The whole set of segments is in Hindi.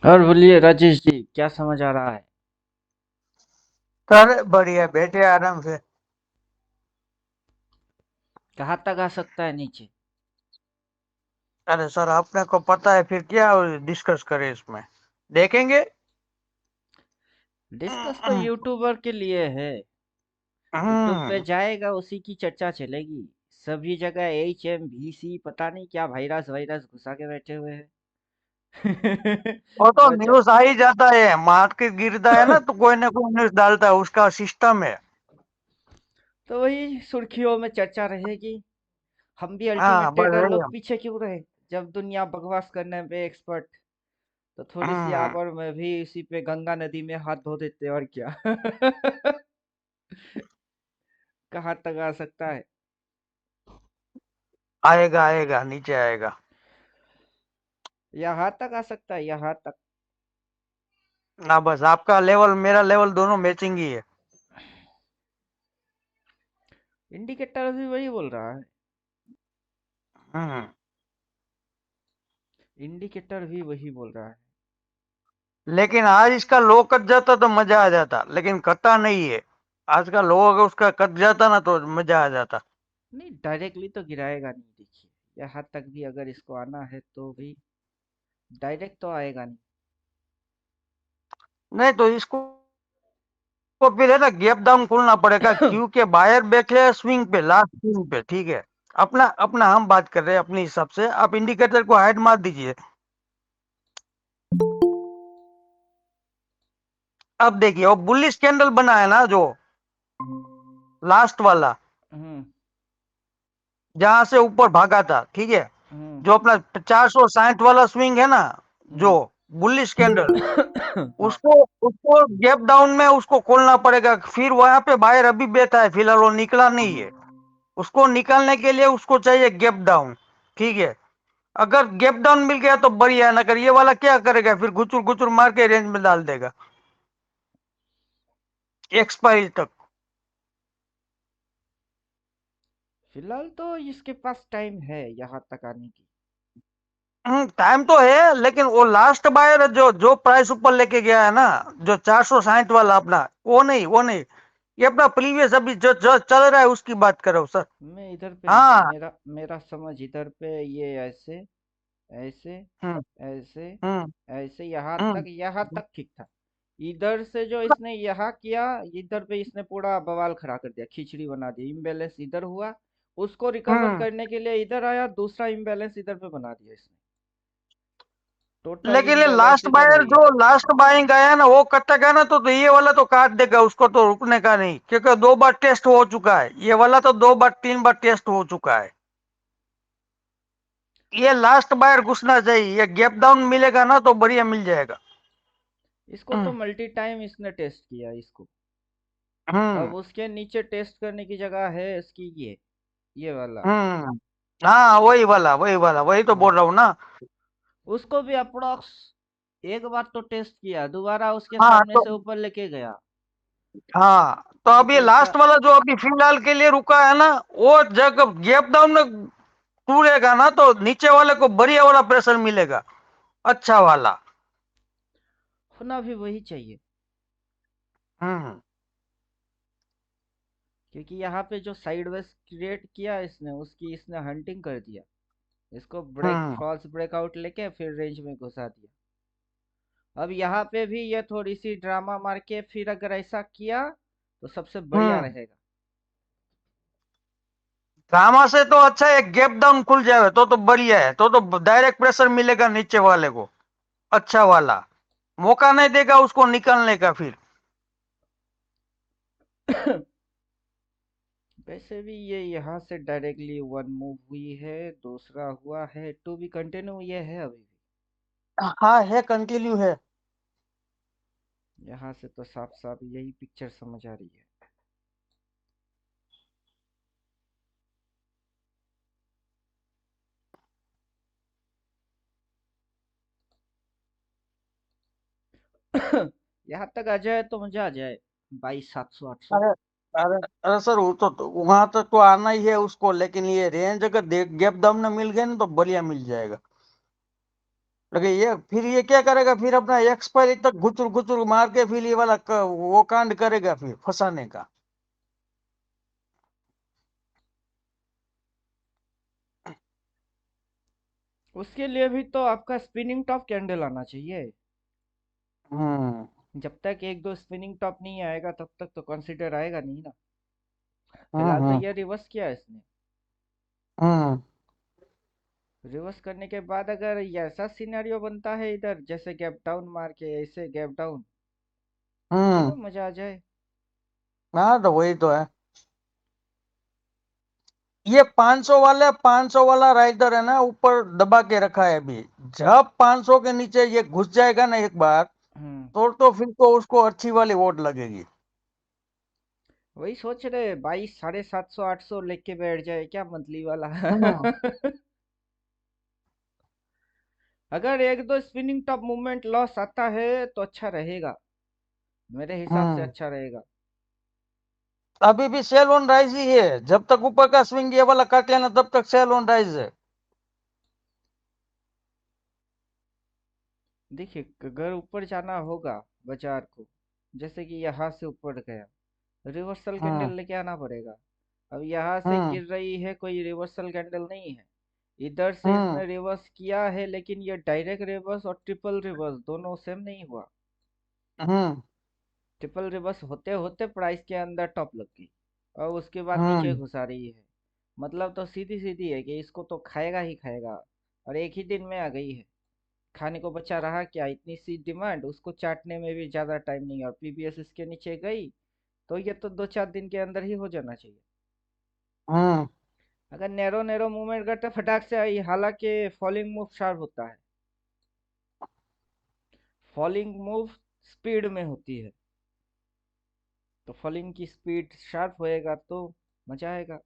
और बोलिए राजेश जी, क्या समझ आ रहा है? अरे बढ़िया बैठे आराम से। कहाँ तक आ सकता है नीचे? अरे सर अपने को पता है फिर क्या डिस्कस करें इसमें। देखेंगे। डिस्कस तो यूट्यूबर के लिए है। यूट्यूब पे हम्म। जाएगा, उसी की चर्चा चलेगी। सभी जगह HMVC पता नहीं क्या वायरस वायरस घुसा के बैठे हुए हैं। वो तो मजा। न्यूज आ ही जाता है, मार्केट गिरता है ना तो कोई ना कोई न्यूज डालता है, उसका सिस्टम है। तो वही सुर्खियों में चर्चा रहेगी। हम भी हाँ अल्टीमेट बस ट्रेडर वही लोग पीछे क्यों रहे? जब दुनिया बकवास करने पे एक्सपर्ट, तो थोड़ी सी हम्म। आप और मैं भी इसी पे गंगा नदी में हाथ धो देते, और क्या। कहाँ तक आ सकता है? आएगा आएगा नीचे आएगा। यहाँ तक आ सकता है, यहाँ तक। ना बस आपका लेवल मेरा लेवल दोनों मैचिंग ही है। इंडिकेटर भी वही बोल रहा है। हम्म। इंडिकेटर भी वही बोल रहा है। लेकिन आज इसका लो कट जाता तो मजा आ जाता, लेकिन कटा नहीं है। आज का लो अगर उसका कट जाता ना तो मजा आ जाता। नहीं, डायरेक्टली तो गिराएगा नहीं, देखिए। यहाँ तक भी अगर इसको आना है तो भी डायरेक्ट तो आएगा नहीं। नहीं तो इसको को फिर है ना गैप डाउन खोलना पड़ेगा, क्योंकि बायर बैठे है स्विंग पे, लास्ट स्विंग पे, ठीक है। अपना अपना हम बात कर रहे हैं अपने हिसाब से, आप इंडिकेटर को हाइड मार दीजिए। अब देखिए वो बुलिश कैंडल बना है ना जो लास्ट वाला, हम्म। जहां से ऊपर भागा था, ठीक है। हम्म। जो अपना 460 वाला स्विंग है ना, जो हम्म। बुलिश कैंडल, हाँ। उसको उसको गैप डाउन में उसको खोलना पड़ेगा। फिर वहां पे बायर अभी बैठा है, फिलहाल वो निकला नहीं है। उसको निकालने के लिए उसको चाहिए गैप डाउन, ठीक है। अगर गैप डाउन मिल गया तो बढ़िया है, अगर ये वाला क्या करेगा फिर गुचुर गुचुर मार के रेंज में डाल देगा एक्सपायरी तक। फिलहाल तो इसके पास टाइम है यहाँ तक आने की। टाइम तो है, लेकिन वो लास्ट बायर जो प्राइस ऊपर लेके गया है ना, जो 460 वाला अपना, वो नहीं। ये अपना प्रीवियस अभी जो चल रहा है उसकी बात कर रहा हूँ सर। मैं इधर पे नहीं, हाँ। मेरा मेरा समझ इधर पे ये ऐसे, ऐसे, हम्म। ऐसे, हम्म। ऐसे हम्म। यहाँ तक ठीक था। इधर से जो इसने यहाँ किया, इधर पे इसने पूरा बवाल खड़ा कर दिया, खिचड़ी बना दी, इम्बैलेंस इधर हुआ। उसको रिकवर हम्म। करने के लिए इधर आया, दूसरा इम्बैलेंस इधर पे बना दिया इसने। टोटल लेकिन ये इम्बैलेंस लास्ट इधर हो बायर गया। जो लास्ट बाइंग आया ना वो कटेगा ना तो ये वाला तो काट देगा, उसको तो रुकने का नहीं, क्योंकि दो बार टेस्ट हो चुका है ये वाला, तो दो बार तीन बार टेस्ट हो चुका है। ये लास्ट बायर घुसना चाहिए, ये गैप डाउन मिलेगा ना तो बढ़िया मिल जाएगा। इसको तो हम्म। मल्टी टाइम इसने टेस्ट किया इसको। अब हम्म। उसके नीचे टेस्ट करने की जगह है इसकी, ये वाला। हम्म। हाँ वही वाला वही तो हाँ। बोल रहा हूँ ना। उसको भी अप्रोक्स एक बार तो टेस्ट किया, दोबारा उसके हाँ सामने तो से ऊपर लेके गया। हाँ तो अभी अब ये तो उसका। लास्ट वाला जो अभी फिलहाल के लिए रुका है ना, वो जब गैप डाउन में टूटेगा ना तो नीचे वाले को बढ़िया वाला प्रेशर मिलेगा, अच्छा वाला। होना भी वही चाहिए। हम्म। क्योंकि यहाँ पे जो साइड वेज क्रिएट किया इसने, उसकी इसने हंटिंग कर दिया। इसको ब्रेक, हम्म। फॉल्स ब्रेकआउट लेके फिर रेंज में घुसा दिया। अब यहाँ पे भी ये थोड़ी सी ड्रामा मार के फिर अगर ऐसा किया तो सबसे बढ़िया हम्म। रहेगा। ड्रामा से तो अच्छा है गैप डाउन खुल जाए तो बढ़िया है, तो डायरेक्ट प्रेशर मिलेगा नीचे वाले को, अच्छा वाला। मौका नहीं देगा उसको निकलने का फिर। वैसे भी ये यहाँ से डायरेक्टली वन मूव हुई है, दूसरा हुआ है, टू भी कंटिन्यू ये है अभी भी। हाँ है, कंटिन्यू है। यहाँ से तो साफ साफ यही पिक्चर समझ आ रही है। यहाँ तक आ जाए तो मजा आ जाए। 22,700 800। अरे अरे अरे सर वो तो वहां तक तो आना ही है उसको, लेकिन ये रेंज अगर देख गैप डाउन में मिल गए ना तो बढ़िया मिल जाएगा। लेकिन ये फिर ये क्या करेगा, फिर अपना एक्सपायरी तक घुचुर घुचुर मार के फिर ये वाला वो कांड करेगा फिर फंसाने का। उसके लिए भी तो आपका स्पिनिंग टॉप कैंडल आना चाहिए। हम्म जब तक एक दो स्पिनिंग टॉप नहीं आएगा तब तक तो कंसिडर आएगा नहीं ना। फिलहाल तो हम्म ये रिवर्स किया है इसने। हम्म रिवर्स करने के बाद अगर ये ऐसा सिनेरियो बनता है इधर, जैसे गैप डाउन मार के ऐसे गैप डाउन, हम्म। तो मजा आ जाए। हाँ तो वही तो है। ये 500 वाले 500 वाला राइडर है ना, ऊपर दबा के रखा है अभी। जब 500 के नीचे ये घुस जाएगा ना एक बार, हम्म। तो फिर तो उसको अच्छी वाली वोट लगेगी। वही सोच रहे 22 750 800 लेके बैठ जाए क्या मंथली वाला। हम्म अगर एक दो स्पिनिंग टॉप मूवमेंट लॉस आता है तो अच्छा रहेगा, मेरे हिसाब से हम्म। अच्छा रहेगा। अभी भी सेल ऑन राइज ही है, जब तक ऊपर का स्विंग ये वाला काट लेना तब तक सेल ऑन राइज है। देखिए अगर ऊपर जाना होगा बाजार को, जैसे कि यहाँ से ऊपर गया, रिवर्सल कैंडल हम्म लेके आना पड़ेगा। अब यहाँ से हम्म गिर रही है, कोई रिवर्सल कैंडल नहीं है। इधर से हम्म इसने रिवर्स किया है, लेकिन ये डायरेक्ट रिवर्स और ट्रिपल रिवर्स दोनों सेम नहीं हुआ। हम्म ट्रिपल रिवर्स होते होते प्राइस के अंदर टॉप लग गई और उसके बाद नीचे हम्म घुसा रही है। मतलब तो सीधी सीधी है कि इसको तो खाएगा ही खाएगा, और एक ही दिन में आ गई है। खाने को बचा रहा क्या, इतनी सी डिमांड, उसको चाटने में भी ज्यादा टाइम नहीं, और पीबीएस इसके नीचे गई तो ये तो 2 4 दिन के अंदर ही हो जाना चाहिए। हम्म। अगर नैरो नैरो मूवमेंट करते फटाक से आई, हालांकि फॉलिंग मूव शार्प होता है, फॉलिंग मूव स्पीड में होती है, तो फॉलिंग की स्पीड शार्प होएगा तो मजा आएगा।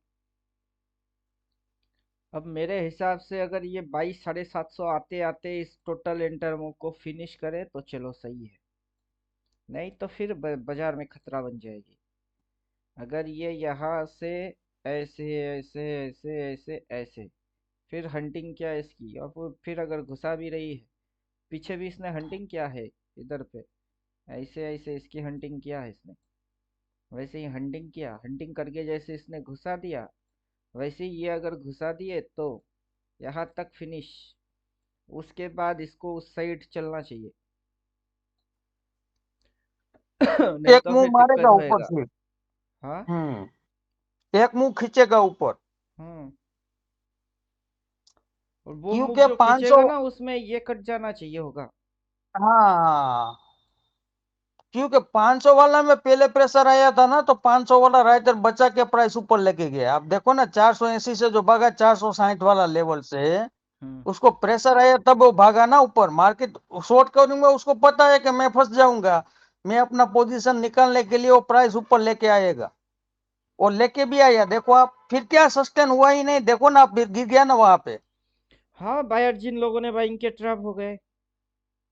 अब मेरे हिसाब से अगर ये 22 750 आते आते इस टोटल इंटर मूव को फिनिश करे तो चलो सही है, नहीं तो फिर बाजार में खतरा बन जाएगी। अगर ये यहाँ से ऐसे ऐसे ऐसे ऐसे ऐसे, फिर हंटिंग क्या है इसकी, और फिर अगर घुसा भी रही है, पीछे भी इसने हंटिंग किया है इधर पे, ऐसे ऐसे इसकी हंटिंग किया है इसने, वैसे ही हंटिंग किया, हंटिंग करके जैसे इसने घुसा दिया, वैसे ही ये अगर घुसा दिए तो यहाँ तक फिनिश। उसके बाद इसको उस साइड चलना चाहिए। नहीं एक तो मुंह फिर दिक्कत मारेगा ऊपर होएगा। से। हाँ। एक मुंह खींचेगा ऊपर। हम्म। और वो मूव क्योंकि जो 500। खींचेगा ना उसमें ये कट जाना चाहिए होगा। हाँ, क्योंकि 500 वाला में पहले प्रेशर आया था ना, तो 500 वाला राइटर बचा के प्राइस ऊपर लेके गया। आप देखो ना, 480 से जो भागा 460 वाला लेवल से, हम्म। उसको प्रेशर आया तब वो भागा ना ऊपर। मार्केट शॉर्ट कवरिंग में उसको पता है कि मैं फंस जाऊंगा, मैं अपना पोजीशन निकालने के लिए वो प्राइस ऊपर लेके आएगा। वो लेके भी आया, देखो आप, फिर क्या सस्टेन हुआ ही नहीं, देखो ना आप, फिर गिर गया ना वहां पे। हाँ, बायर जिन लोगों ने बाइंग के ट्रैप हो गए।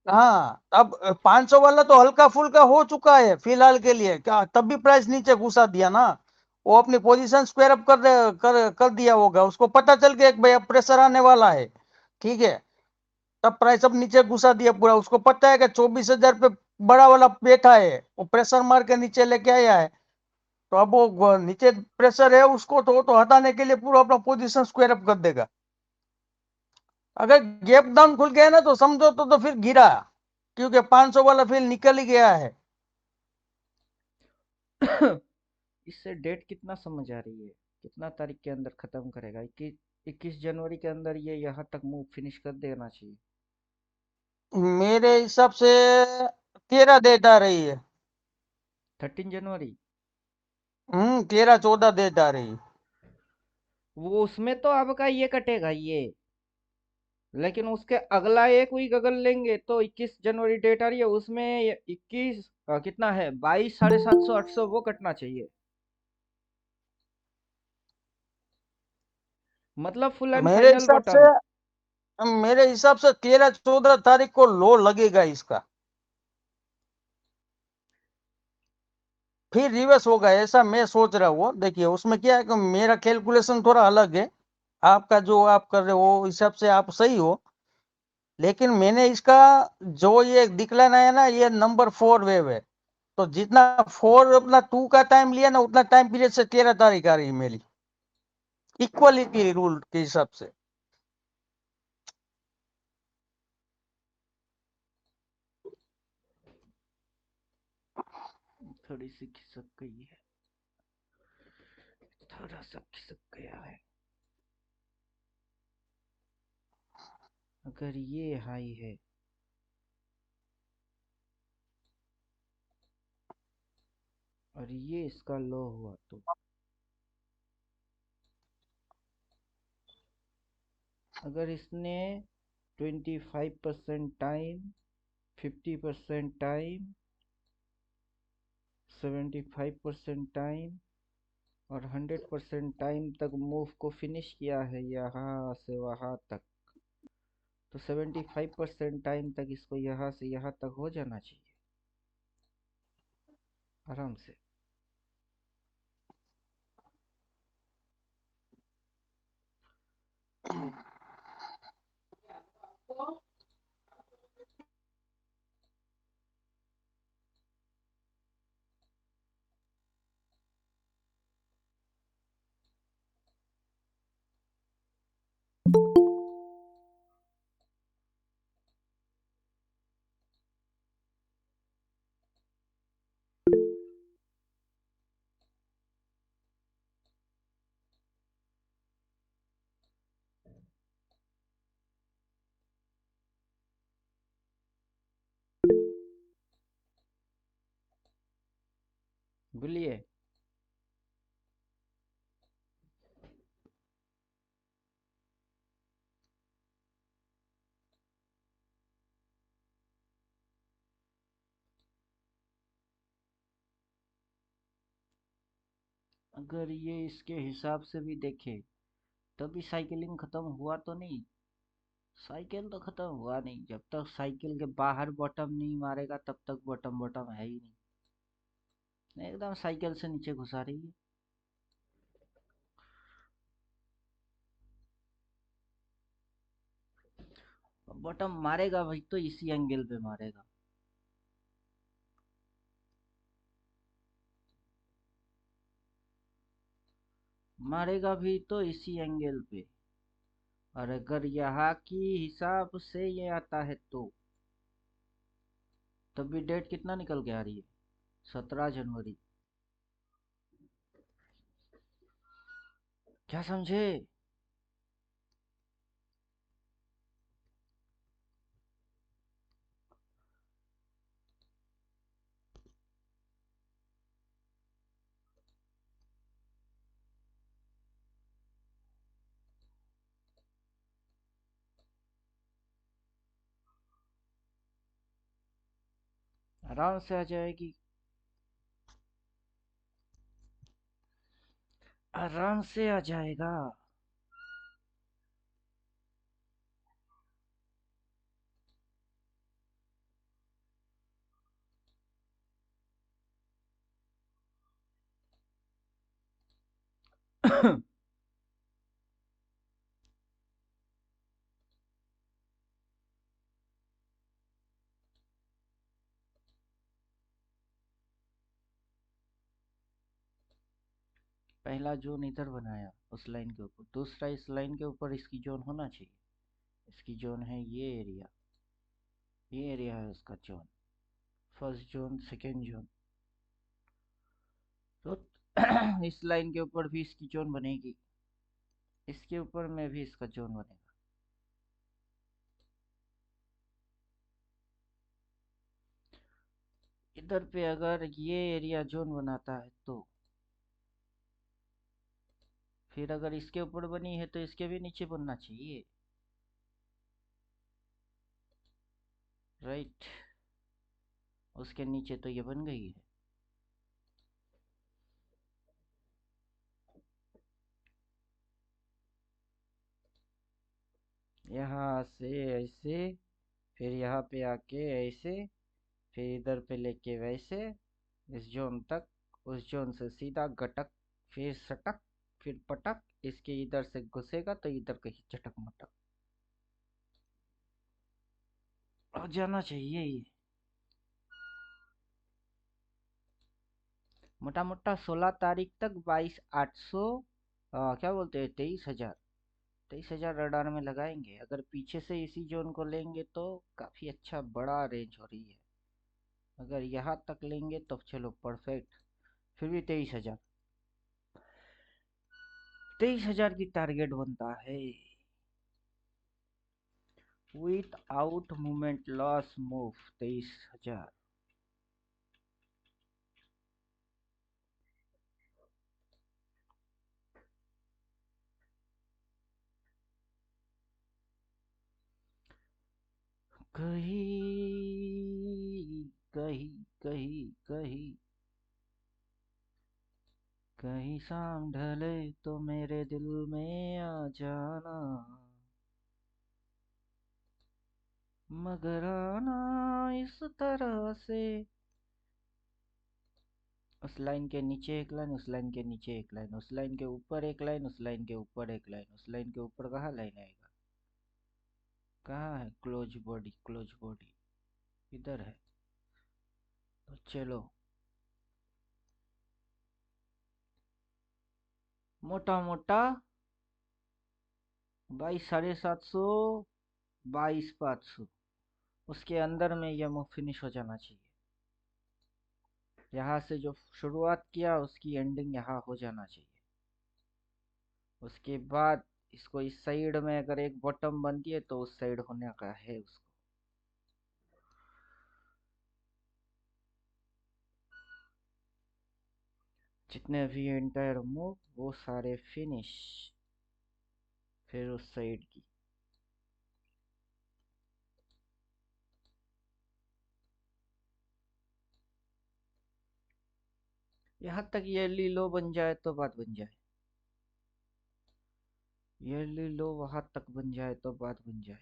हाँ, अब 500 वाला तो हल्का फुल्का हो चुका है फिलहाल के लिए, क्या तब भी प्राइस नीचे घुसा दिया ना। वो अपनी पोजीशन स्क्वायर अप कर दिया होगा, उसको पता चल गया कि भाई अब प्रेशर आने वाला है। ठीक है, तब प्राइस अब नीचे घुसा दिया पूरा। उसको पता है कि 24,000 पे बड़ा वाला बैठा है, वो प्रेशर मार के नीचे लेके आया है। तो अब वो नीचे प्रेशर है, उसको तो हटाने के लिए पूरा अपना पोजीशन स्क्वायर अप कर देगा। अगर गैप डाउन खुल गया ना तो समझो तो फिर गिरा, क्योंकि 500 वाला फिर निकल ही गया है। इससे डेट कितना समझ आ रही है, कितना तारीख के अंदर खत्म करेगा? 21 जनवरी के अंदर ये यहाँ तक मूव फिनिश कर देना चाहिए। मेरे हिसाब से 13 डेट आ रही है। 13 जनवरी। 13 14 डेट आ रही है। वो उसमें तो आपका ये कटेगा ये, लेकिन उसके अगला एक वीक अगर लेंगे तो 21 जनवरी डेट आ रही है, उसमें 21 कितना है, 22 750 800 वो कटना चाहिए। मतलब फुल एंड मेरे फाइनल हिसाब से बॉटम। मेरे हिसाब से 13 14 तारीख को लो लगेगा इसका, फिर रिवर्स होगा, ऐसा मैं सोच रहा हूँ। देखिए उसमें क्या है कि मेरा कैलकुलेशन थोड़ा अलग है, आपका जो आप कर रहे हो हिसाब से आप सही हो। लेकिन मैंने इसका जो ये डिक्लाइन आया ना, ये नंबर 4 वेव है। तो जितना 4 अपना 2 का टाइम लिया ना, उतना टाइम पीरियड से 13 तारीख आ रही है मेरी, इक्वलिटी रूल के हिसाब से। थोड़ी सी खिसक गई है, थोड़ा सा खिसक गया है। अगर ये हाई है और ये इसका लो हुआ तो अगर इसने 25% टाइम, 50% टाइम, 75% टाइम और 100% टाइम तक मूव को फिनिश किया है यहाँ से वहाँ तक, तो 75% टाइम तक इसको यहाँ से यहाँ तक हो जाना चाहिए आराम से। बोलिए। अगर ये इसके हिसाब से भी देखे तभी साइकिलिंग खत्म हुआ तो नहीं। साइकिल तो खत्म हुआ नहीं, जब तक साइकिल के बाहर बॉटम नहीं मारेगा तब तक बॉटम बॉटम है ही नहीं, एकदम साइकिल से नीचे घुसा रही है। बॉटम मारेगा भाई तो इसी एंगल पे मारेगा। मारेगा भी तो इसी एंगल पे। और अगर यहाँ की हिसाब से ये आता है तो तब भी डेट कितना निकल के आ रही है, 17 जनवरी। क्या समझे? आराम से आ जाएगी, आराम से आ जाएगा। पहला जोन इधर बनाया उस लाइन के ऊपर, दूसरा इस लाइन के ऊपर इसकी जोन होना चाहिए। इसकी जोन है ये एरिया है उसका zone, first zone second zone. तो इस लाइन के ऊपर भी इसकी जोन बनेगी, इसके ऊपर में भी इसका जोन बनेगा। इधर पे अगर ये एरिया जोन बनाता है तो फिर अगर इसके ऊपर बनी है तो इसके भी नीचे बनना चाहिए, राइट। उसके नीचे तो ये बन गई है। यहाँ से ऐसे, फिर यहाँ पे आके ऐसे, फिर इधर पे लेके वैसे इस जोन तक, उस जोन से सीधा गटक, फिर सटक, फिर पटक, इसके इधर से घुसेगा तो इधर कहीं चटक मटक। हो जाना चाहिए ये। मोटा मोटा 16 तारीख तक 22,800, क्या बोलते हैं, 23,000। 23,000 रडार में लगाएंगे। अगर पीछे से इसी जोन को लेंगे तो काफी अच्छा बड़ा रेंज हो रही है। अगर यहाँ तक लेंगे तो चलो परफेक्ट। फिर भी 23,000, 23,000 की टारगेट बनता है। With out movement loss move 23,000। कहीं कहीं कहीं कहीं कहीं शाम ढले तो मेरे दिल में आ जाना, मगर आना इस तरह से। उस लाइन के नीचे एक लाइन, उस लाइन के नीचे एक लाइन, उस लाइन के ऊपर एक लाइन, उस लाइन के ऊपर एक लाइन, उस लाइन के ऊपर कहाँ लाइन आएगा? कहाँ है क्लोज बॉडी? क्लोज बॉडी इधर है। तो चलो, मोटा मोटा 22,750, 22,500, उसके अंदर में ये मूव फिनिश हो जाना चाहिए। यहाँ से जो शुरुआत किया उसकी एंडिंग यहाँ हो जाना चाहिए। उसके बाद इसको इस साइड में अगर एक बॉटम बनती है तो उस साइड होने का है उसको। जितने भी एंटायर मूव वो सारे फिनिश। फिर उस साइड की। यहाँ तक ईयरली लो बन जाए तो बात बन जाए। ईयरली लो वहां तक बन जाए तो बात बन जाए।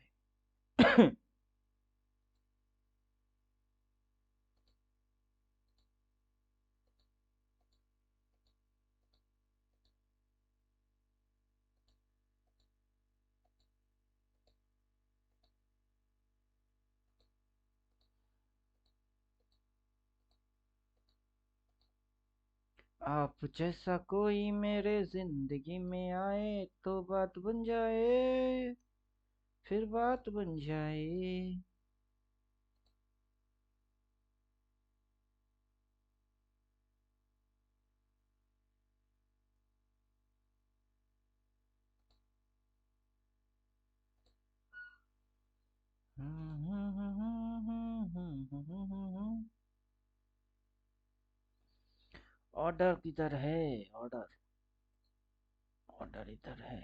आप जैसा कोई मेरे जिंदगी में आए तो बात बन जाए, फिर बात बन जाए। ऑर्डर किधर है? ऑर्डर, ऑर्डर इधर है।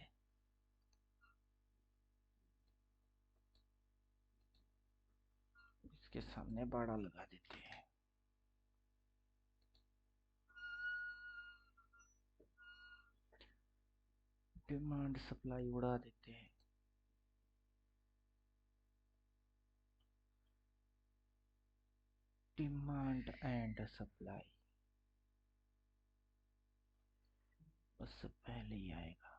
इसके सामने बाड़ा लगा देते हैं। डिमांड सप्लाई उड़ा देते हैं। डिमांड एंड सप्लाई उससे पहले ही आएगा।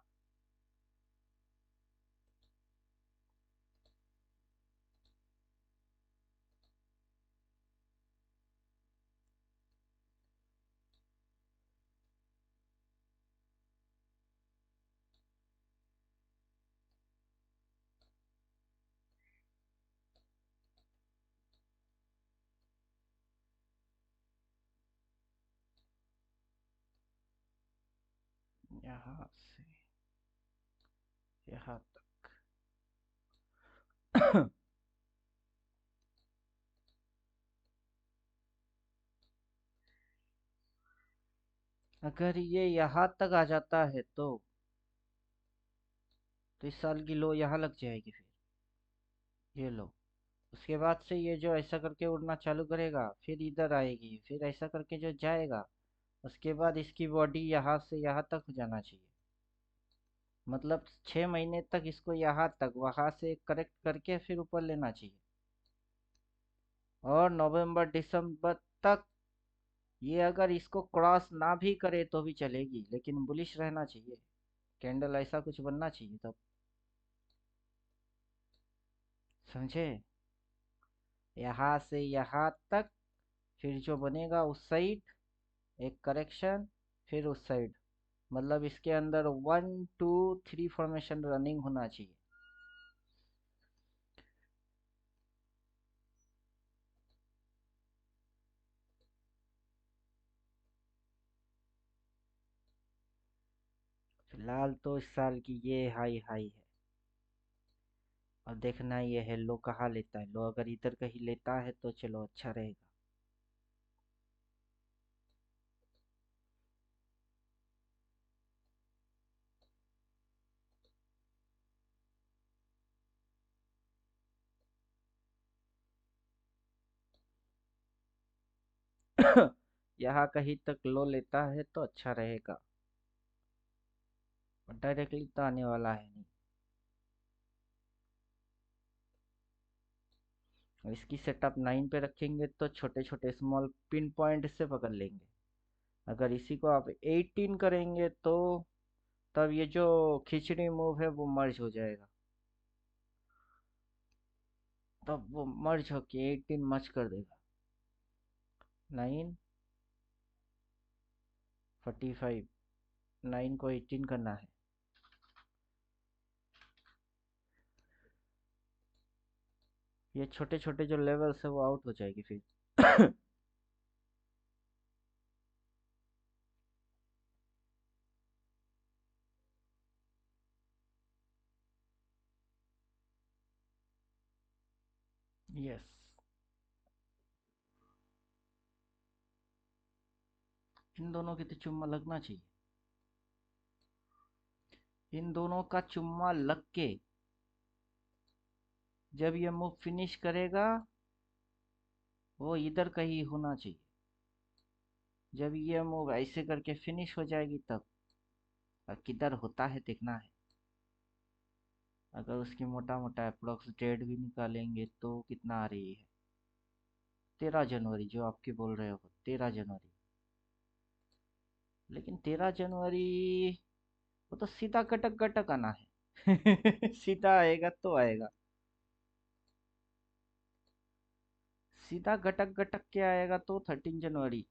यहाँ से यहाँ तक। अगर ये यहाँ तक आ जाता है तो इस साल की लो यहाँ लग जाएगी। फिर ये लो, उसके बाद से ये जो ऐसा करके उड़ना चालू करेगा फिर इधर आएगी, फिर ऐसा करके जो जाएगा उसके बाद इसकी बॉडी यहाँ से यहाँ तक हो जाना चाहिए। मतलब 6 महीने तक इसको यहाँ तक वहां से करेक्ट करके फिर ऊपर लेना चाहिए। और नवंबर दिसंबर तक ये अगर इसको क्रॉस ना भी करे तो भी चलेगी, लेकिन बुलिश रहना चाहिए। कैंडल ऐसा कुछ बनना चाहिए तब। समझे? यहाँ से यहाँ तक, फिर जो बनेगा उस साइड एक करेक्शन, फिर उस साइड। मतलब इसके अंदर 1 2 3 फॉर्मेशन रनिंग होना चाहिए। फिलहाल तो इस साल की ये हाई हाई है। और देखना ये है लो कहाँ लेता है। लो अगर इधर कहीं लेता है तो चलो अच्छा रहेगा। यहाँ कहीं तक लो लेता है तो अच्छा रहेगा। और डायरेक्टली तो आने वाला है नहीं। और इसकी सेटअप 9 पे रखेंगे तो छोटे छोटे स्मॉल पिन पॉइंट से पकड़ लेंगे। अगर इसी को आप 18 करेंगे तो तब ये जो खिचड़ी मूव है वो मर्ज हो जाएगा। तब वो मर्ज होके 18 मच कर देगा। 9 45, 9 को 18 करना है। ये छोटे छोटे जो लेवल्स है वो आउट हो जाएगी फिर। यस। इन दोनों की तो चुम्मा लगना चाहिए। इन दोनों का चुम्मा लग के जब ये मूव फिनिश करेगा वो इधर कहीं होना चाहिए। जब ये मूव ऐसे करके फिनिश हो जाएगी तब किधर होता है देखना है। अगर उसकी मोटा मोटा अप्रोक्स डेट भी निकालेंगे तो कितना आ रही है। 13 जनवरी जो आपकी बोल रहे हो, 13 जनवरी। लेकिन 13 जनवरी वो तो सीधा कटक कटक आना है। सीधा आएगा तो आएगा। सीधा गटक गटक के आएगा तो 13 जनवरी।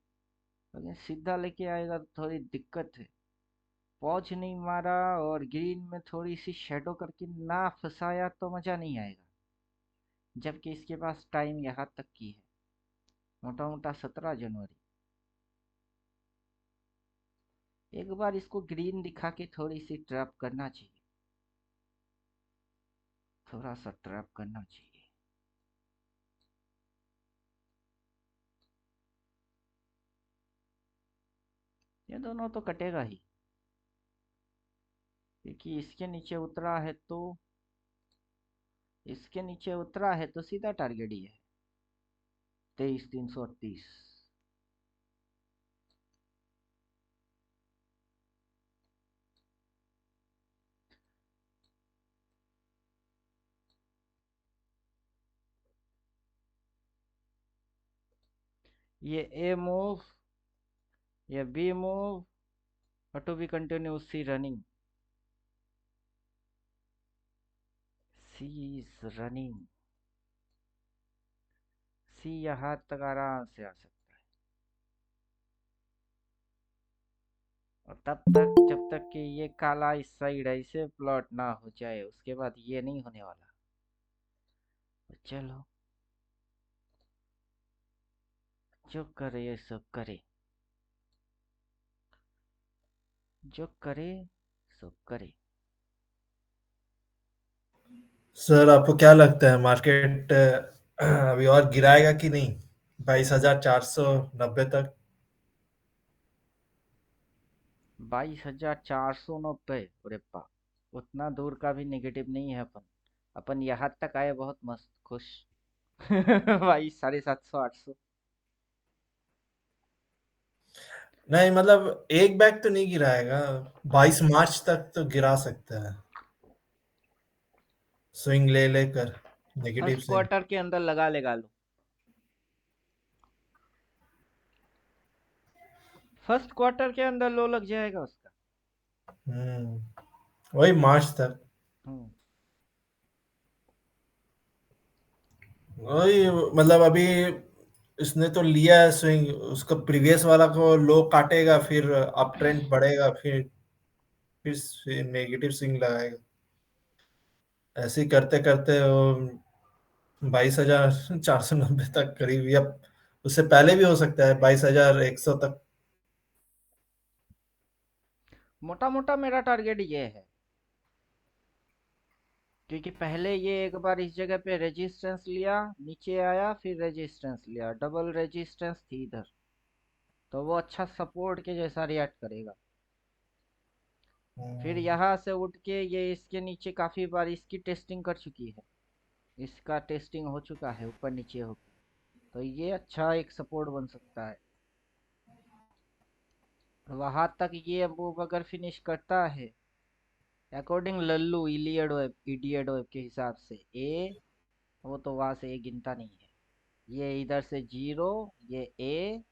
लेकिन सीधा लेके आएगा तो थोड़ी दिक्कत है। पॉज नहीं मारा और ग्रीन में थोड़ी सी शेडो करके ना फंसाया तो मजा नहीं आएगा। जबकि इसके पास टाइम यहाँ तक की है, मोटा मोटा 17 जनवरी। एक बार इसको ग्रीन दिखा के थोड़ी सी ट्रैप करना चाहिए। थोड़ा सा ट्रैप करना चाहिए। ये दोनों तो कटेगा ही, क्योंकि इसके नीचे उतरा है तो सीधा टारगेट ही है। 23 338। ये ए मूव, ये बी मूव, और to B continue C running. C is running. C यहाँ तक आराम से आ सकता है। और तब तक जब तक कि ये काला इस साइड ऐसे प्लॉट ना हो जाए उसके बाद ये नहीं होने वाला। तो चलो, जो करे ये सब करे, जो करे सो करे। सर आपको क्या लगता है मार्केट अभी और गिराएगा कि नहीं 22,490 तक? 22,490। अरे बा, उतना दूर का भी नेगेटिव नहीं है अपन। अपन यहाँ तक आए बहुत मस्त खुश। भाई 750 800। नहीं मतलब एक बैग तो नहीं गिराएगा, 22 मार्च तक तो गिरा सकता है, स्विंग ले लेकर नेगेटिव फर्स्ट से। क्वार्टर के अंदर लगा लेगा लो। फर्स्ट क्वार्टर के अंदर लो लग जाएगा उसका। वही मार्च तक। हम्म। वही मतलब अभी इसने तो लिया है स्विंग, उसका प्रीवियस वाला को लो काटेगा, फिर अप ट्रेंड बढ़ेगा, फिर नेगेटिव स्विंग लगाएगा। ऐसे ही करते करते वो 22,490 तक करीब, या उससे पहले भी हो सकता है 22,100 तक। मोटा मोटा मेरा टारगेट ये है, क्योंकि पहले ये एक बार इस जगह पे रेजिस्टेंस लिया, नीचे आया, फिर रेजिस्टेंस लिया, डबल रेजिस्टेंस थी इधर, तो वो अच्छा सपोर्ट के जैसा रिएक्ट करेगा। फिर हम्म, यहाँ से उठ के ये इसके नीचे काफी बार इसकी टेस्टिंग कर चुकी है, इसका टेस्टिंग हो चुका है ऊपर नीचे होकर, तो ये अच्छा एक सपोर्ट बन सकता है। वहां तक ये मूव अगर फिनिश करता है अकॉर्डिंग लल्लू इडियट वेब के हिसाब से ए, वो तो वहां से ए गिनता नहीं है। ये इधर से जीरो, ये ए,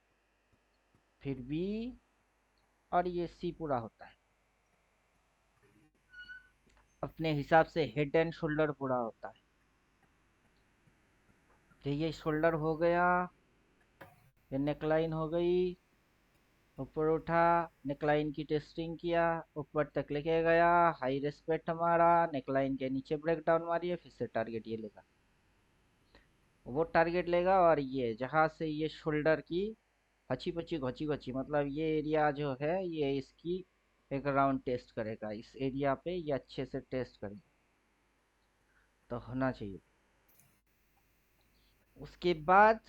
फिर बी, और ये सी पूरा होता है अपने हिसाब से, हेड एंड शोल्डर पूरा होता है। तो ये शोल्डर हो गया, ये नेकलाइन हो गई, ऊपर उठा, नेकलाइन की टेस्टिंग किया, ऊपर तक लेके गया, हाई रेस्पेक्ट मारा, नेकलाइन के नीचे ब्रेक डाउन मारिए, फिर से टारगेट ये लेगा, वो टारगेट लेगा। और ये जहां से ये शोल्डर की हची पची घची घची, मतलब ये एरिया जो है ये इसकी एक राउंड टेस्ट करेगा, इस एरिया पे ये अच्छे से टेस्ट करेगा, तो होना चाहिए। उसके बाद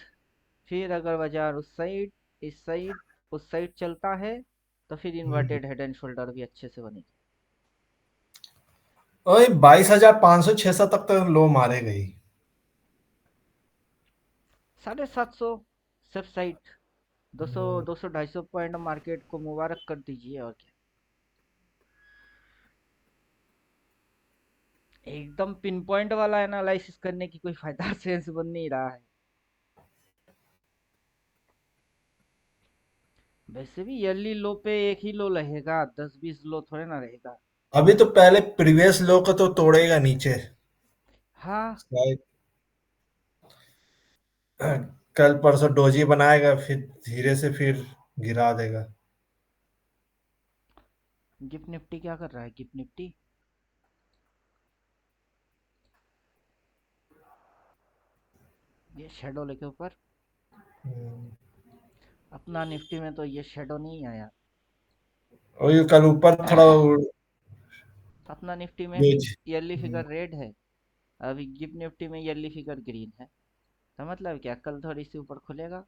फिर अगर बाजार उस साइड, इस साइड, उस साइड चलता है, तो फिर हम्म। इन्वर्टेड हेड एंड शोल्डर भी अच्छे से बनेगी। वही 22,500 600 तक तो लो मारेगा ही। 750 सेफ साइड, 200 हम्म, 200 250 पॉइंट मार्केट को मुबारक कर दीजिए, और क्या। एकदम पिन पॉइंट वाला एनालिसिस करने की कोई फायदा सेंस बन नहीं रहा है। वैसे भी ईयरली लो पे एक ही लो रहेगा, 10-20 लो थोड़े ना रहेगा। अभी तो पहले प्रीवियस लो को तो तोड़ेगा नीचे हाँ। शायद। कल परसों डोजी बनाएगा, फिर धीरे से फिर गिरा देगा। गिफ्ट निफ्टी क्या कर रहा है, गिफ्ट निफ्टी ये शेडो लेके ऊपर, हम्म, अपना निफ्टी में तो ये शेडो नहीं आया। और ये कल ऊपर थोड़ा अपना निफ्टी में डोज। ईयरली हम्म, फिगर रेड है, अभी गिफ्ट निफ्टी में ईयरली फिगर ग्रीन है, तो मतलब क्या कल थोड़ी सी ऊपर खुलेगा,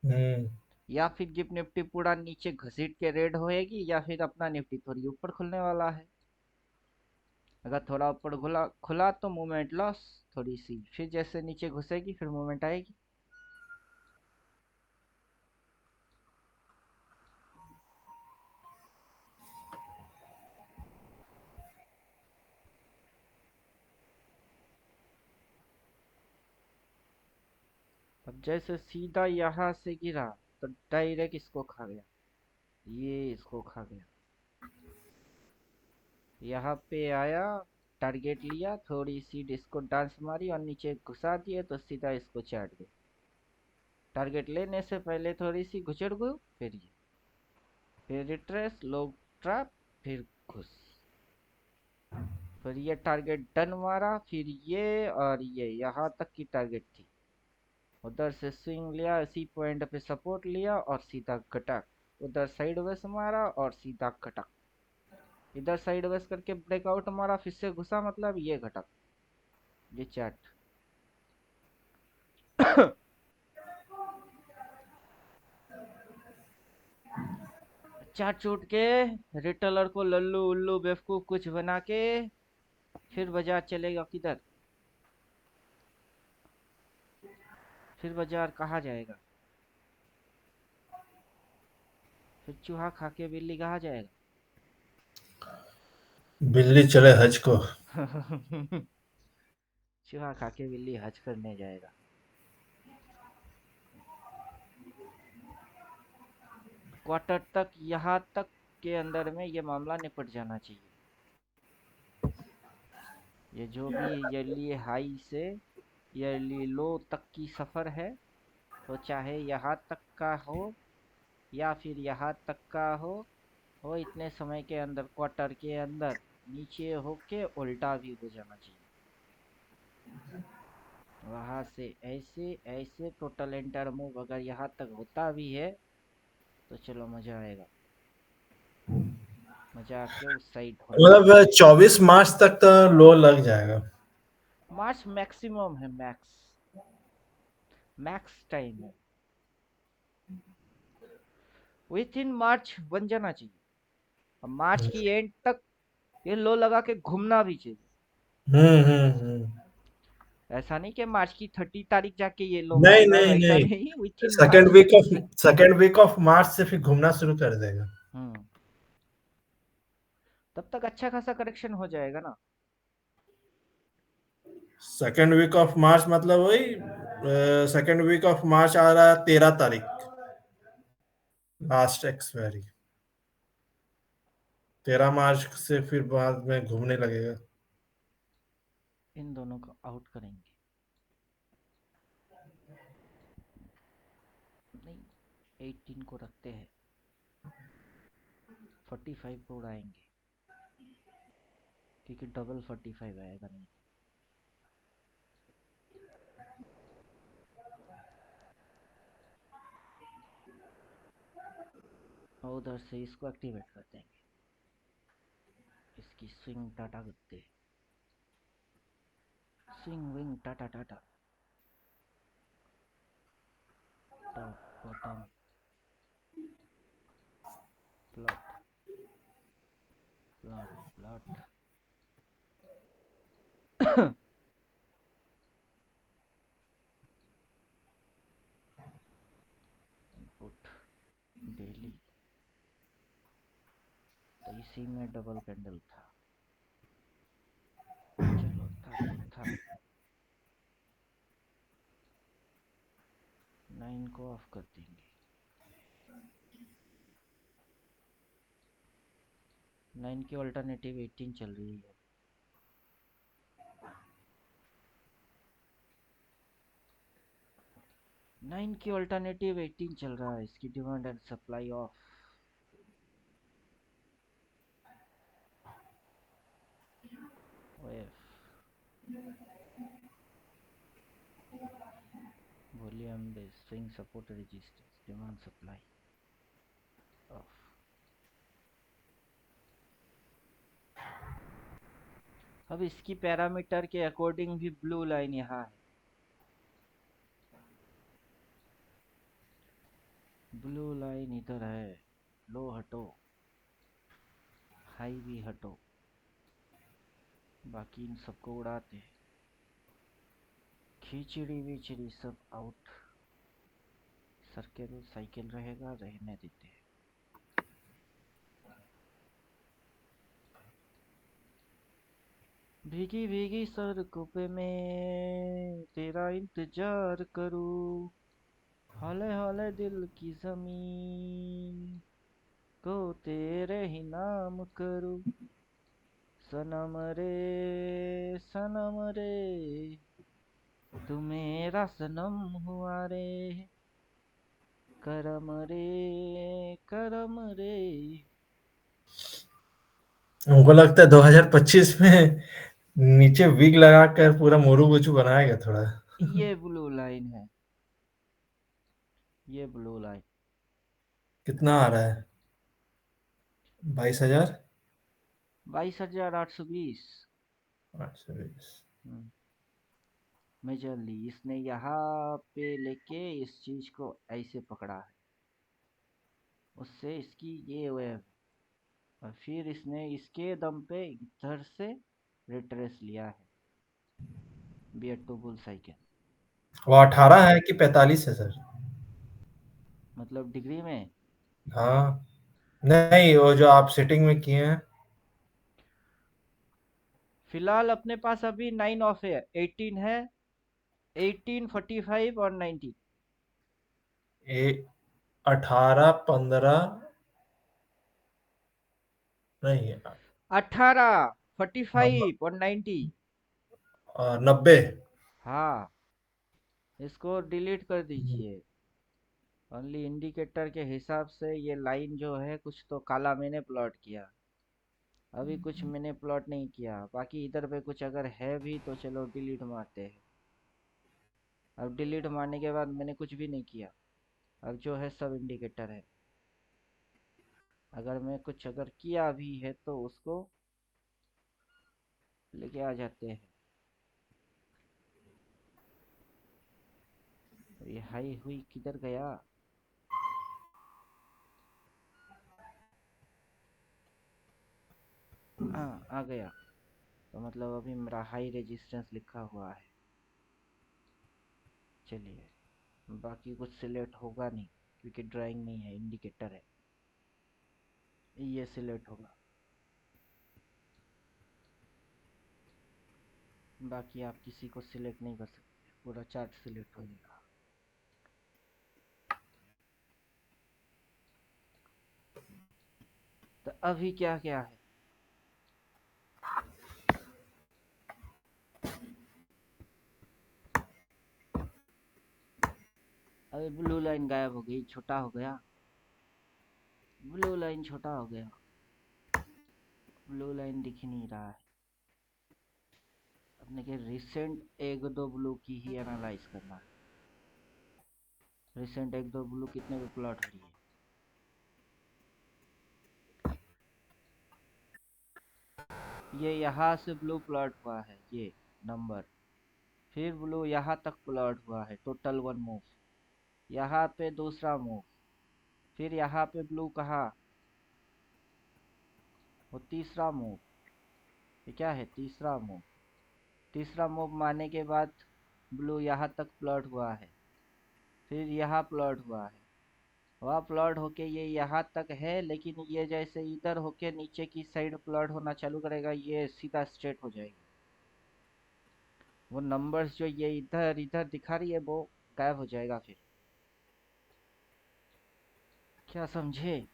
हम्म, या फिर गिफ्ट निफ्टी पूरा नीचे घसीट के रेड होएगी, या फिर अपना निफ्टी थोड़ी ऊपर खुलने वाला है। अगर थोड़ा ऊपर खुला खुला तो मूवमेंट लॉस थोड़ी सी, फिर जैसे नीचे घुसेगी फिर मूवमेंट आएगी। अब जैसे सीधा यहाँ से गिरा, तो डायरेक्ट इसको खा गया, ये इसको खा गया, यहाँ पे आया, टारगेट लिया, थोड़ी सी डिस्को डांस मारी और नीचे घुसा दिए, तो सीधा इसको चाट गए। टारगेट लेने से पहले थोड़ी सी घुचड़ गई, फिर ये, फिर रिट्रेस, लो ट्रैप, फिर घुस, फिर ये टारगेट डन मारा, फिर ये, और ये यहाँ तक की टारगेट थी, उधर से स्विंग लिया, इसी पॉइंट पे सपोर्ट लिया और सीधा कटक, उधर साइड वेस मारा और सीधा कटक, इधर साइड वेस करके ब्रेकआउट मारा, फिर से घुसा, मतलब ये घटक, ये चार्ट। चार्ट चूट के रिटेलर को लल्लू उल्लू बेवकूफ कुछ बना के फिर बाजार चलेगा किधर, फिर बाजार कहाँ जाएगा, फिर चूहा खा के बिल्ली कहाँ जाएगा। बिल्ली चले हज को। चूहा खा के बिल्ली हज करने जाएगा। क्वार्टर तक, यहाँ तक के अंदर में ये मामला निपट जाना चाहिए। ये जो भी ईयरली हाई से ईयरली लो तक की सफर है, तो चाहे यहाँ तक का हो या फिर यहाँ तक का हो, वो इतने समय के अंदर, क्वार्टर के अंदर नीचे होके उल्टा भी हो जाना चाहिए। वहां से ऐसे ऐसे टोटल एंटर मूव अगर यहाँ तक होता भी है तो चलो मजा आएगा, मजा आके उस साइड होना है। मतलब 24 मार्च तक तो लो लग जाएगा। मार्च मैक्सिमम है, मैक्स मैक्स टाइम है। विथ इन मार्च बन जाना चाहिए। अब मार्च की एंड तक ये लो लगा के घूमना भी चाहिए। हम्म। ऐसा नहीं कि मार्च की 30 तारीख जाके ये लो नहीं मारेगा, नहीं वैसा नहीं, नहीं, within second March. Week of second week of March से फिर घूमना शुरू कर देगा। हम्म। तब तक अच्छा खासा करेक्शन हो जाएगा ना। सेकंड वीक ऑफ मार्च मतलब वही सेकंड वीक ऑफ मार्च आ रहा है 13 तारीख, लास्ट एक्सपायरी। 13 मार्च से फिर बाद में घूमने लगेगा। इन दोनों को आउट करेंगे। नहीं, 18 को रखते हैं, 45 को उड़ाएंगे, क्योंकि डबल 45 आएगा नहीं। और उधर से इसको एक्टिवेट कर देंगे, इसकी स्विंग टाटा करते, swing wing Tata Tata, top bottom plot plot plot. Input daily, तो इसी में डबल कैंडल था, चलो था तो था। 9 को ऑफ कर देंगे। 9 की अल्टरनेटिव 18 चल रही है। 9 की अल्टरनेटिव 18 चल रहा है, इसकी demand and supply of. Of volume base swing support resistance demand supply of. अब इसकी पैरामीटर के अकॉर्डिंग भी ब्लू लाइन यहाँ है, ब्लू लाइन इधर है। लो हटो, हाई भी हटो, बाकी इन सबको उड़ाते हैं। खिचड़ी विचड़ी सब आउट। सर्कल साइकिल रहेगा, रहने देते हैं। भीगी भीगी सड़कों पे मैं तेरा इंतजार करूं, हौले हौले दिल की जमीन को तेरे ही नाम करूं, सनम रे तू मेरा सनम हुआ रे, करम रे। हमको लगता है 2025 में नीचे विग लगाकर पूरा मोरू गुचू बनाएगा थोड़ा। ये ब्लू लाइन है, ये ब्लू लाइन। कितना आ रहा है? 22,000। 22,820। 820। मेजरली इसने यहाँ पे लेके इस चीज को ऐसे पकड़ा है, उससे इसकी ये वेव, और फिर इसने इसके दम पे इधर से रिट्रेस लिया है। Bear to bull cycle. वो 18 है कि 45 है सर? मतलब डिग्री में हाँ, नहीं वो जो आप सेटिंग में किए हैं। फिलहाल अपने पास अभी 9 ऑफ है, 18 है, 18, 45 और 90। ए 18, 15 नहीं, 18, हाँ, 45 और 90। 90। हाँ, इसको डिलीट कर दीजिए। ओनली इंडिकेटर के हिसाब से ये लाइन जो है कुछ तो काला मैंने प्लॉट किया, अभी कुछ मैंने प्लॉट नहीं किया। बाकी इधर पे कुछ अगर है भी तो चलो डिलीट मारते हैं। अब डिलीट मारने के बाद मैंने कुछ भी नहीं किया, अब जो है सब इंडिकेटर है। अगर मैं कुछ अगर किया भी है तो उसको लेके आ जाते हैं। ये हाई हुई किधर गया? हाँ आ गया। तो मतलब अभी मेरा हाई रेजिस्टेंस लिखा हुआ है। चलिए, बाकी कुछ सिलेक्ट होगा नहीं क्योंकि ड्राइंग नहीं है, इंडिकेटर है। ये सिलेक्ट होगा, बाकी आप किसी को सिलेक्ट नहीं कर सकते, पूरा चार्ट सिलेक्ट हो जाएगा। तो अभी क्या क्या है? अभी ब्लू लाइन गायब हो गई, छोटा हो गया। ब्लू लाइन छोटा हो गया, ब्लू लाइन दिख ही नहीं रहा है। अपने के रिसेंट एक दो ब्लू की ही एनालाइज करना है। रिसेंट एक दो ब्लू कितने पे प्लॉट हो रही है? ये यहाँ से ब्लू प्लॉट हुआ है, ये नंबर। फिर ब्लू यहाँ तक प्लॉट हुआ है, टोटल 1 मूव। यहाँ पे दूसरा मूव। फिर यहाँ पे ब्लू कहा, वो तीसरा मूव। ये क्या है? तीसरा मूव। तीसरा मूव मारने के बाद ब्लू यहाँ तक प्लॉट हुआ है, फिर यहाँ प्लॉट हुआ है, वह प्लॉट होके ये यहाँ तक है। लेकिन ये जैसे इधर होके नीचे की साइड प्लॉट होना चालू करेगा, ये सीधा स्ट्रेट हो जाएगी। वो नंबर्स जो ये इधर इधर दिखा रही है वो गायब हो जाएगा फिर। क्या समझे?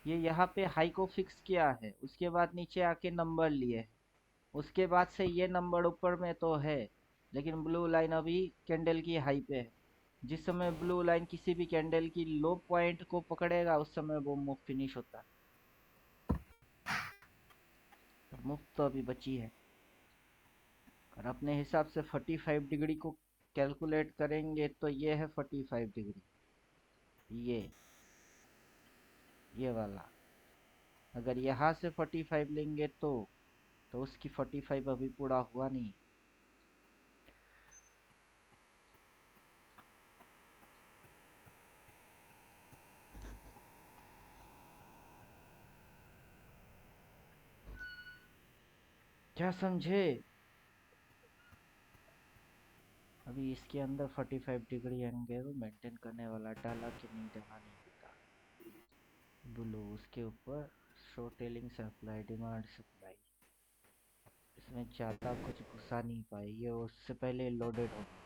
ये यहाँ पे हाई को फिक्स किया है, उसके बाद नीचे आके नंबर लिए है, उसके बाद से ये नंबर ऊपर में तो है, लेकिन ब्लू लाइन अभी कैंडल की हाई पे है। जिस समय ब्लू लाइन किसी भी कैंडल की लो पॉइंट को पकड़ेगा उस समय वो मूव फिनिश होता है। मूव तो अभी बची है, और अपने हिसाब से 45 डिग्री को कैलकुलेट करेंगे तो ये है 45 डिग्री। ये वाला अगर यहाँ से 45 लेंगे तो उसकी 45 अभी पूरा हुआ नहीं। क्या समझे? अभी इसके अंदर 45 डिग्री एंगल मेंटेन करने वाला डाला कि नहीं डाला नहीं पता। ब्लू उसके ऊपर show telling supply, demand supply, इसमें ज़्यादा कुछ घुसा नहीं पाए। ये उससे पहले लोडेड हो गया,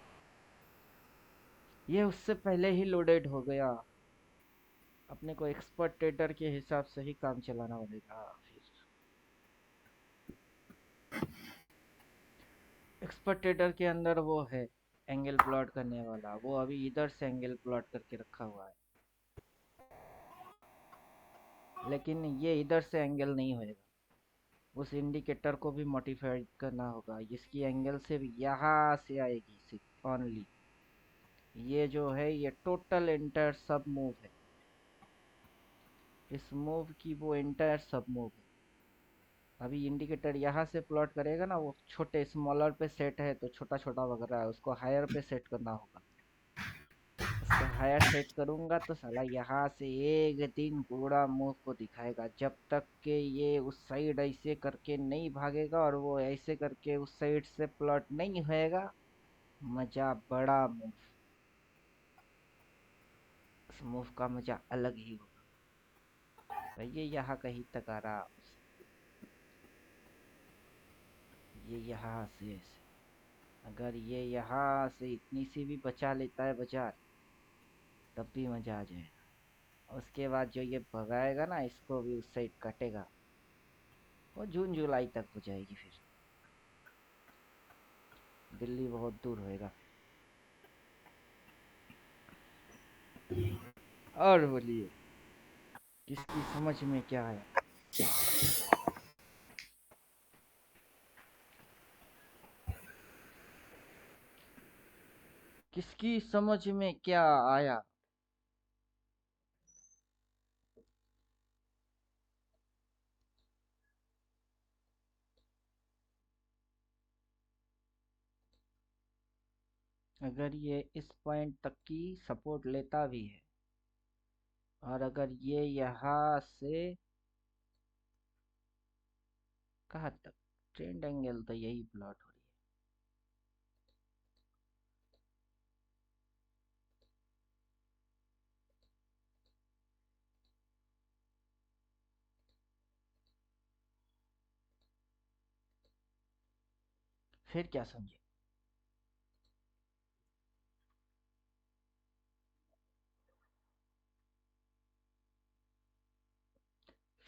ये उससे पहले ही लोडेड हो गया। अपने को एक्सपर्ट ट्रेडर के हिसाब से ही काम चलाना पड़ेगा। फिर एक्सपर्ट ट्रेडर के अंदर वो है एंगल प्लॉट करने वाला, वो अभी इधर से एंगल प्लॉट करके रखा हुआ है, लेकिन ये इधर से एंगल नहीं होएगा। उस इंडिकेटर को भी मॉडिफाई करना होगा, इसकी एंगल सिर्फ यहाँ से आएगी, सिर्फ ओनली। ये जो है ये टोटल इंटर सब मूव है, इस मूव की वो इंटर सब मूव है। अभी इंडिकेटर यहाँ से प्लॉट करेगा ना, वो छोटे स्मॉलर पे सेट है तो छोटा छोटा वग रहा है, उसको हायर पे सेट करना होगा। उसको हायर सेट करूंगा तो साला यहाँ से एक दिन पूरा मूव को दिखाएगा, जब तक कि ये उस साइड ऐसे करके नहीं भागेगा और वो ऐसे करके उस साइड से प्लॉट नहीं होएगा। मजा बड़ा मूव, उस मूव का मजा अलग ही होगा। तो ये यहाँ कहीं तक आ रहा, ये यहाँ से ऐसे, अगर ये यहाँ से इतनी सी भी बचा लेता है बाजार तब भी मजा आ जाएगा। उसके बाद जो ये भगाएगा ना, इसको भी उस साइड कटेगा, वो जून जुलाई तक हो जाएगी फिर। दिल्ली बहुत दूर होएगा। और बोलिए, किसकी समझ में क्या आया? किसकी समझ में क्या आया? अगर ये इस पॉइंट तक की सपोर्ट लेता भी है, और अगर ये यहाँ से कहाँ तक, ट्रेंड एंगल तो यही प्लॉट हो रही है। फिर क्या समझे?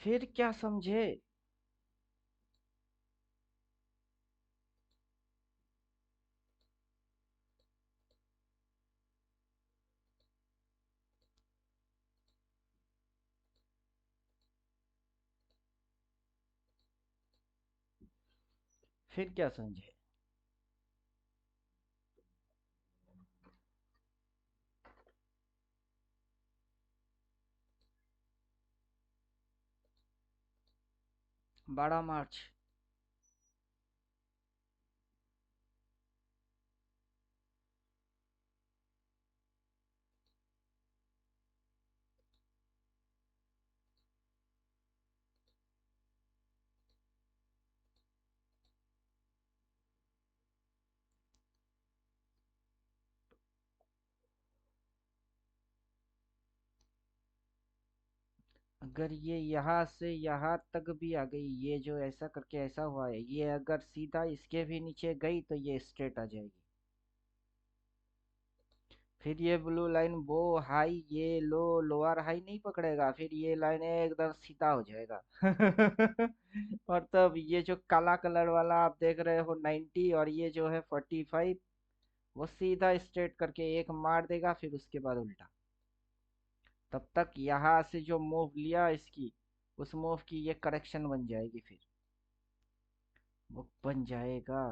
फिर क्या समझे? फिर क्या समझे? बड़ा मार्च। अगर ये यहाँ से यहाँ तक भी आ गई, ये जो ऐसा करके ऐसा हुआ है, ये अगर सीधा इसके भी नीचे गई तो ये स्ट्रेट आ जाएगी। फिर ये ब्लू लाइन वो हाई, ये लो, लोअर हाई नहीं पकड़ेगा, फिर ये लाइन एकदम सीधा हो जाएगा। और तब ये जो काला कलर वाला आप देख रहे हो 90, और ये जो है 45, वो सीधा स्ट्रेट करके एक मार देगा, फिर उसके बाद उल्टा। तब तक यहाँ से जो मूव लिया इसकी, उस मूव की ये करेक्शन बन जाएगी, फिर वो बन जाएगा,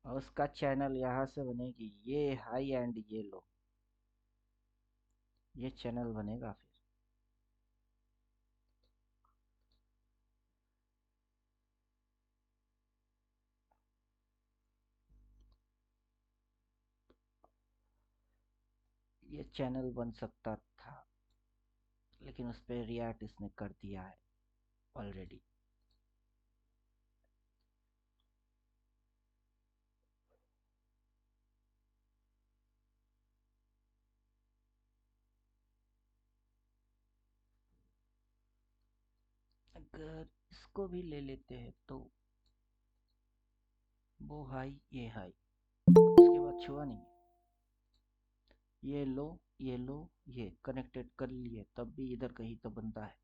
और उसका चैनल यहाँ से बनेगी, ये हाई एंड ये लो, ये चैनल बनेगा फिर। ये चैनल बन सकता था, लेकिन उस पर रिएक्ट इसने कर दिया है ऑलरेडी। अगर इसको भी ले लेते हैं तो वो हाई, ये हाई, उसके बाद छुआ नहीं, ये लो, ये लो, ये कनेक्टेड कर लिए, तब भी इधर कहीं तो बनता है।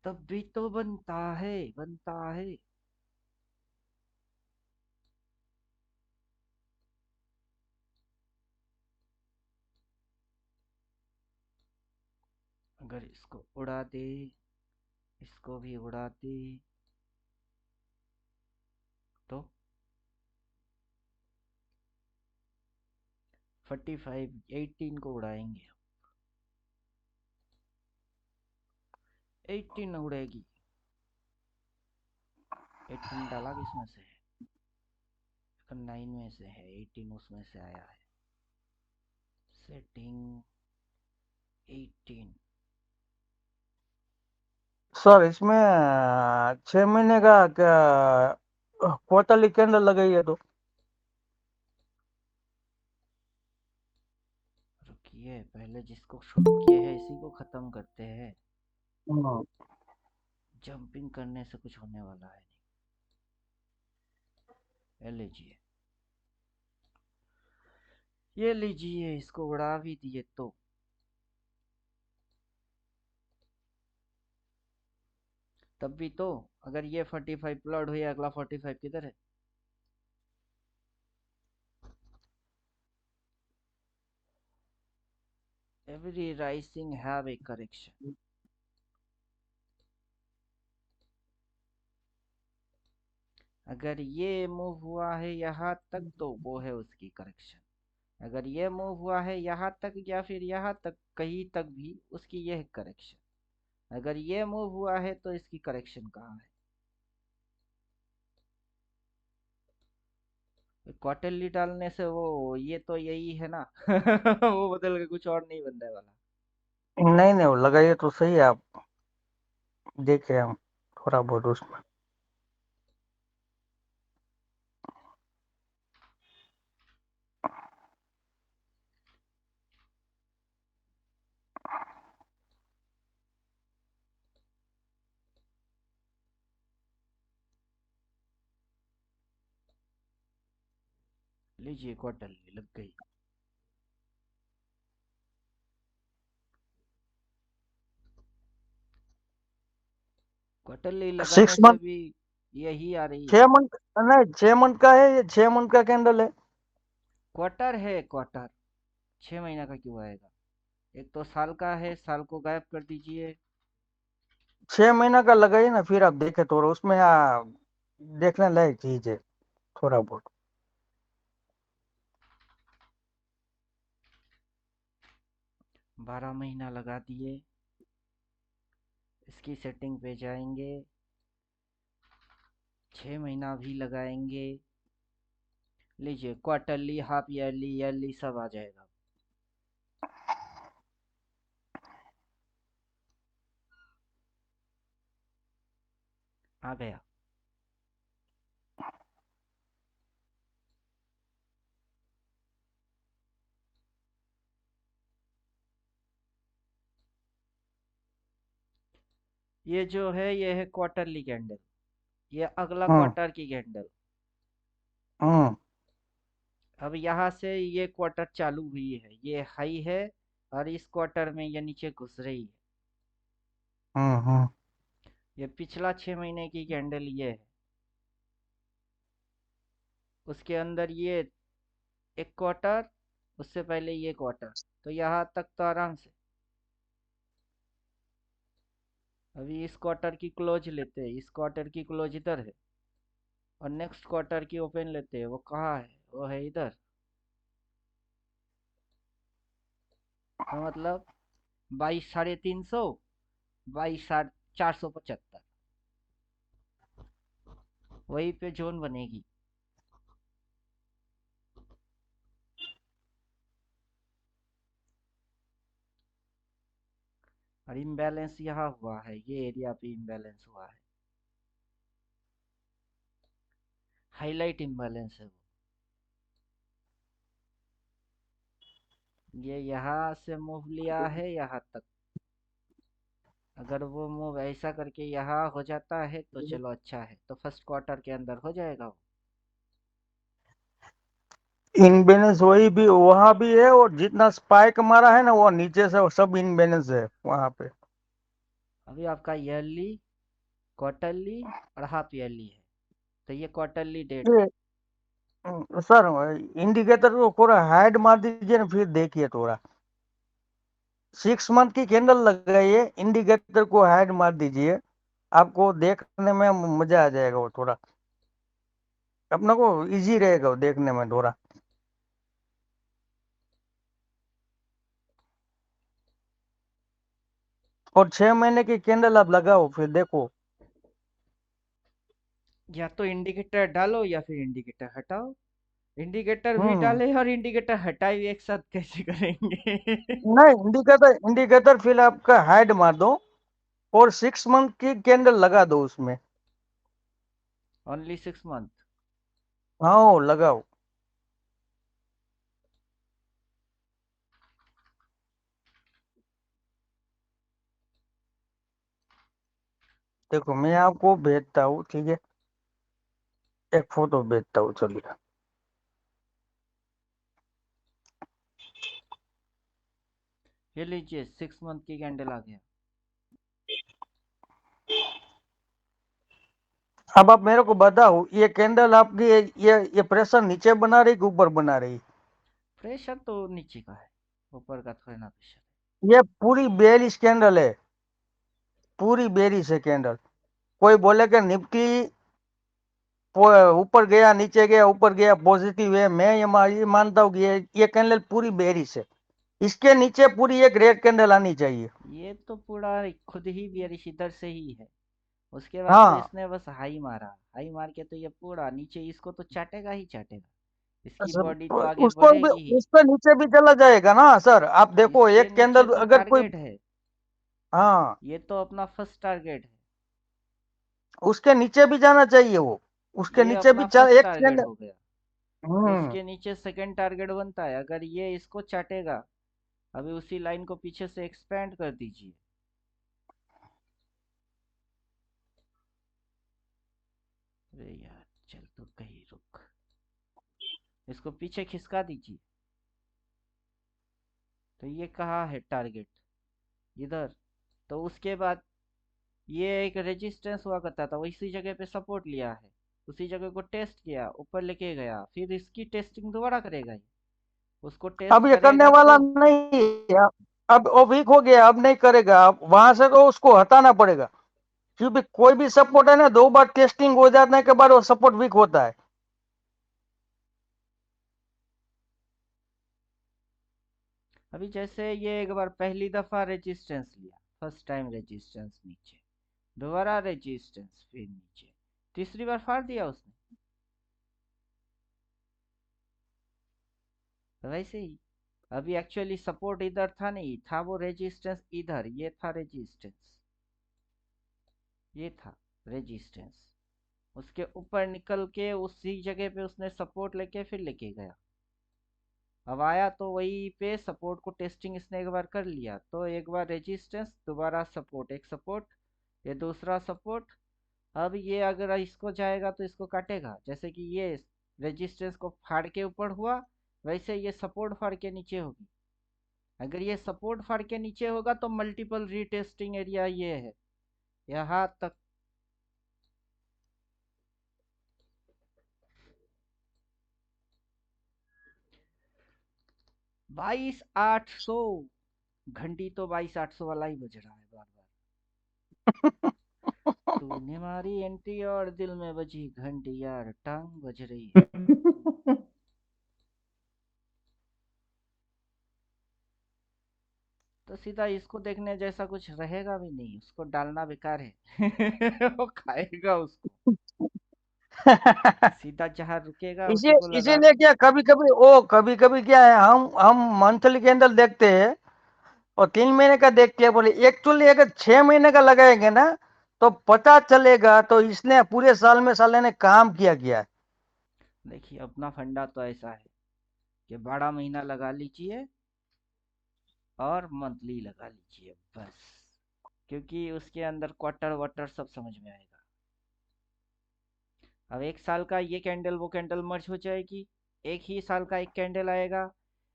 तब भी तो बनता है, बनता है। अगर इसको उड़ा दे, इसको भी उड़ा दे, तो 45, 18 को उड़ाएंगे। 18 उड़ेगी। 18 डाला किसमें से है? 9 में से है, 18 उसमें से आया है। सेटिंग 18। सर इसमें 6 महीने का क्या क्वार्टरली कैंडल लगाई है तो? रुकिए, पहले जिसको शुरू किए हैं इसी को खत्म करते हैं। हाँ। जंपिंग करने से कुछ होने वाला है नहीं। ये लीजिए, ये लीजिए, इसको उड़ा भी दिए तो। तब भी तो, अगर ये 45 प्लॉट हुई, अगला 45 किधर है? Every rising have a correction. अगर ये मूव हुआ है यहाँ तक तो वो है उसकी करेक्शन। अगर ये मूव हुआ है यहाँ तक या फिर यहाँ तक कहीं तक भी, उसकी यह करेक्शन। अगर ये मूव हुआ है तो इसकी करेक्शन कहाँ है? क्वार्टरली डालने से वो ये तो यही है ना। वो बदल के कुछ और नहीं बनने वाला। नहीं नहीं, वो लगाइए तो सही है, आप देखे हम थोड़ा बहुत उसमें। लीजिए, क्वार्टरली लग गई। क्वार्टरली लगाने सिक्स से मंथ भी यही आ रही है। 6 मंथ, नहीं 6 मंथ का है, ये 6 मंथ का कैंडल है। क्वार्टर है क्वार्टर। 6 महीना का क्यों आएगा? एक तो साल का है, साल को गायब कर दीजिए। 6 महीना का लगाइए ना, फिर आप देखे तो उसमें देखने लायक चीज है थोड़ा बहुत। 12 महीना लगा दिए। इसकी सेटिंग पे जाएंगे। 6 महीना भी लगाएंगे। लीजिए, क्वार्टरली, हाफ ईयरली, ईयरली सब आ जाएगा। आ गया। ये जो है ये है क्वार्टरली कैंडल। ये अगला हम्म क्वार्टर की कैंडल। हम्म अब यहाँ से ये क्वार्टर चालू हुई है, ये हाई है। और इस क्वार्टर में ये नीचे घुस रही है। हम्म। ये पिछला 6 महीने की कैंडल ये है। उसके अंदर ये एक क्वार्टर, उससे पहले ये क्वार्टर। तो यहाँ तक तो आराम से। अभी इस क्वार्टर की क्लोज लेते हैं, इस क्वार्टर की क्लोज इधर है। और नेक्स्ट क्वार्टर की ओपन लेते हैं, वो कहाँ है? वो है इधर। तो मतलब 22,350, 22,475, वहीं पे जोन बनेगी। और इम्बैलेंस यहाँ हुआ है, ये एरिया पे इम्बैलेंस हुआ है। हाईलाइट इम्बैलेंस है वो। ये यहाँ से मूव लिया है यहाँ तक। अगर वो मूव ऐसा करके यहाँ हो जाता है तो चलो अच्छा है, तो फर्स्ट क्वार्टर के अंदर हो जाएगा वो। इनबैलेंस वही भी वहां भी है, और जितना स्पाइक मारा है ना वो नीचे से वो सब इनबैलेंस है वहां पे। अभी आपका ईयरली, क्वार्टरली और हाफ ईयरली है। तो ये क्वार्टरली डेट है। ये सर, इंडिकेटर को थोड़ा हाइड मार दीजिए ना, फिर देखिए थोड़ा। 6 मंथ की कैंडल लगाइए, इंडिकेटर को हाइड मार दीजिए, आपको देखने में मजा आ जाएगा वो थोड़ा, अपना को इजी रहेगा वो देखने में थोड़ा। और 6 महीने की कैंडल आप लगाओ फिर देखो। या तो इंडिकेटर डालो या फिर इंडिकेटर हटाओ। इंडिकेटर भी हम्म डाले और इंडिकेटर हटाए भी एक साथ कैसे करेंगे? नहीं, इंडिकेटर इंडिकेटर फिर आपका हाइड मार दो, और 6 मंथ की कैंडल लगा दो उसमें। Only 6 month. हाँ लगाओ। देखो मैं आपको भेजता हूँ, ठीक है, एक फोटो भेजता हूँ, चलिए। ये लीजिए 6 मंथ की कैंडल आ गया। अब आप मेरे को बताओ, ये कैंडल आपकी ये प्रेशर नीचे बना रही कि ऊपर बना रही? प्रेशर तो नीचे का है, ऊपर का थोड़ा ना प्रेशर ये पूरी बेरिश कैंडल है, पूरी बेरिश है कैंडल। कोई बोले कि निफ्टी ऊपर गया नीचे गया ऊपर गया पॉजिटिव है, मैं ये मानता हूँ कि ये कैंडल पूरी बेरिश है। इसके नीचे पूरी एक रेड कैंडल आनी चाहिए। है। ये तो पूरा खुद ही बियरिश इधर से ही है। उसके बाद तो हाँ, इसने बस हाई मारा, हाई मार के तो ये पूरा नीचे इसको तो चाटेगा ही चाटेगा। इसकी बॉडी तो आगे उसको भी, बढ़ेगी ही। उसके नीचे भी चला जाएगा ना सर। आप देखो इसके एक नीचे कैंडल तो अगर कोई, टारगेट है। हाँ, ये तो अपना फर्स्ट टारगेट है। उसके नीचे भी जाना चाहिए वो, उसके ये नीचे भी अपना चल फर्स्ट एक टारगेट कैंडल। हो गया। हम्म। इसके नीचे सेकंड टारगेट बनता है, अगर ये इसको चाटेगा। अभी उसी लाइन को पीछे से एक्सपेंड कर दीजिए। अरे यार, चल तो कहीं रुक। इसको पीछे खिसका दीजिए। तो ये कहाँ है टारगेट? इधर। तो उसके बाद ये एक रेजिस्टेंस हुआ करता था, वो इसी जगह पे सपोर्ट लिया है। उसी जगह को टेस्ट किया, ऊपर लेके गया, फिर इसकी टेस्टिंग दोबारा करेगा ये। उसको अब टेस्ट ये करने करेगा वाला तो नहीं है। अब वो वीक हो गया, अब नहीं करेगा। अब वहां से तो उसको हटाना पड़ेगा, क्योंकि कोई भी सपोर्ट है ना, दो बार टेस्टिंग हो जाने के बाद वो सपोर्ट वीक होता है। अभी जैसे ये एक बार पहली दफा रेजिस्टेंस लिया, फर्स्ट टाइम रेजिस्टेंस नीचे, दोबारा रेजिस्टेंस फिर नीचे, तीसरी बार फाड़ दिया उसने। तो वैसे ही अभी एक्चुअली सपोर्ट इधर था, नहीं था वो रेजिस्टेंस इधर, ये था रेजिस्टेंस, ये था रेजिस्टेंस। उसके ऊपर निकल के उसी जगह पे उसने सपोर्ट लेके फिर लेके गया। अब आया तो वही पे सपोर्ट को टेस्टिंग इसने एक बार कर लिया, तो एक बार रेजिस्टेंस, दोबारा सपोर्ट, एक सपोर्ट, ये दूसरा सपोर्ट। अब ये अगर इसको जाएगा तो इसको काटेगा, जैसे कि ये रेजिस्टेंस को फाड़ के ऊपर हुआ, वैसे ये सपोर्ट फाड़ के नीचे होगी। अगर ये सपोर्ट फाड़ के नीचे होगा तो मल्टीपल रीटेस्टिंग एरिया ये है, यहाँ तक। 22,800। घंटी तो 22,800 वाला ही बज रहा है बार बार। तूने मारी एंटी और दिल में बजी घंटी, यार टांग बज रही है। तो सीधा इसको देखने जैसा कुछ रहेगा भी नहीं, उसको डालना बेकार है। वो खाएगा उसको। सीधा जहां रुकेगा इसी उसी को लगा। इसीलिए क्या, कभी कभी कभी कभी क्या है, हम मंथली कैंडल देखते हैं और 3 महीने का देखते हैं। बोले एक्चुअली अगर 6 महीने का लगाएंगे ना, तो पता चलेगा तो इसने पूरे साल में साले ने काम किया किया है। देखिए अपना फंडा तो ऐसा है कि 12 महीना लगा लीजिए और मंथली लगा लीजिए बस, क्योंकि उसके अंदर क्वार्टर वाटर सब समझ में आएगा। अब एक साल का ये कैंडल वो कैंडल मर्ज हो जाएगी, एक ही साल का एक कैंडल आएगा।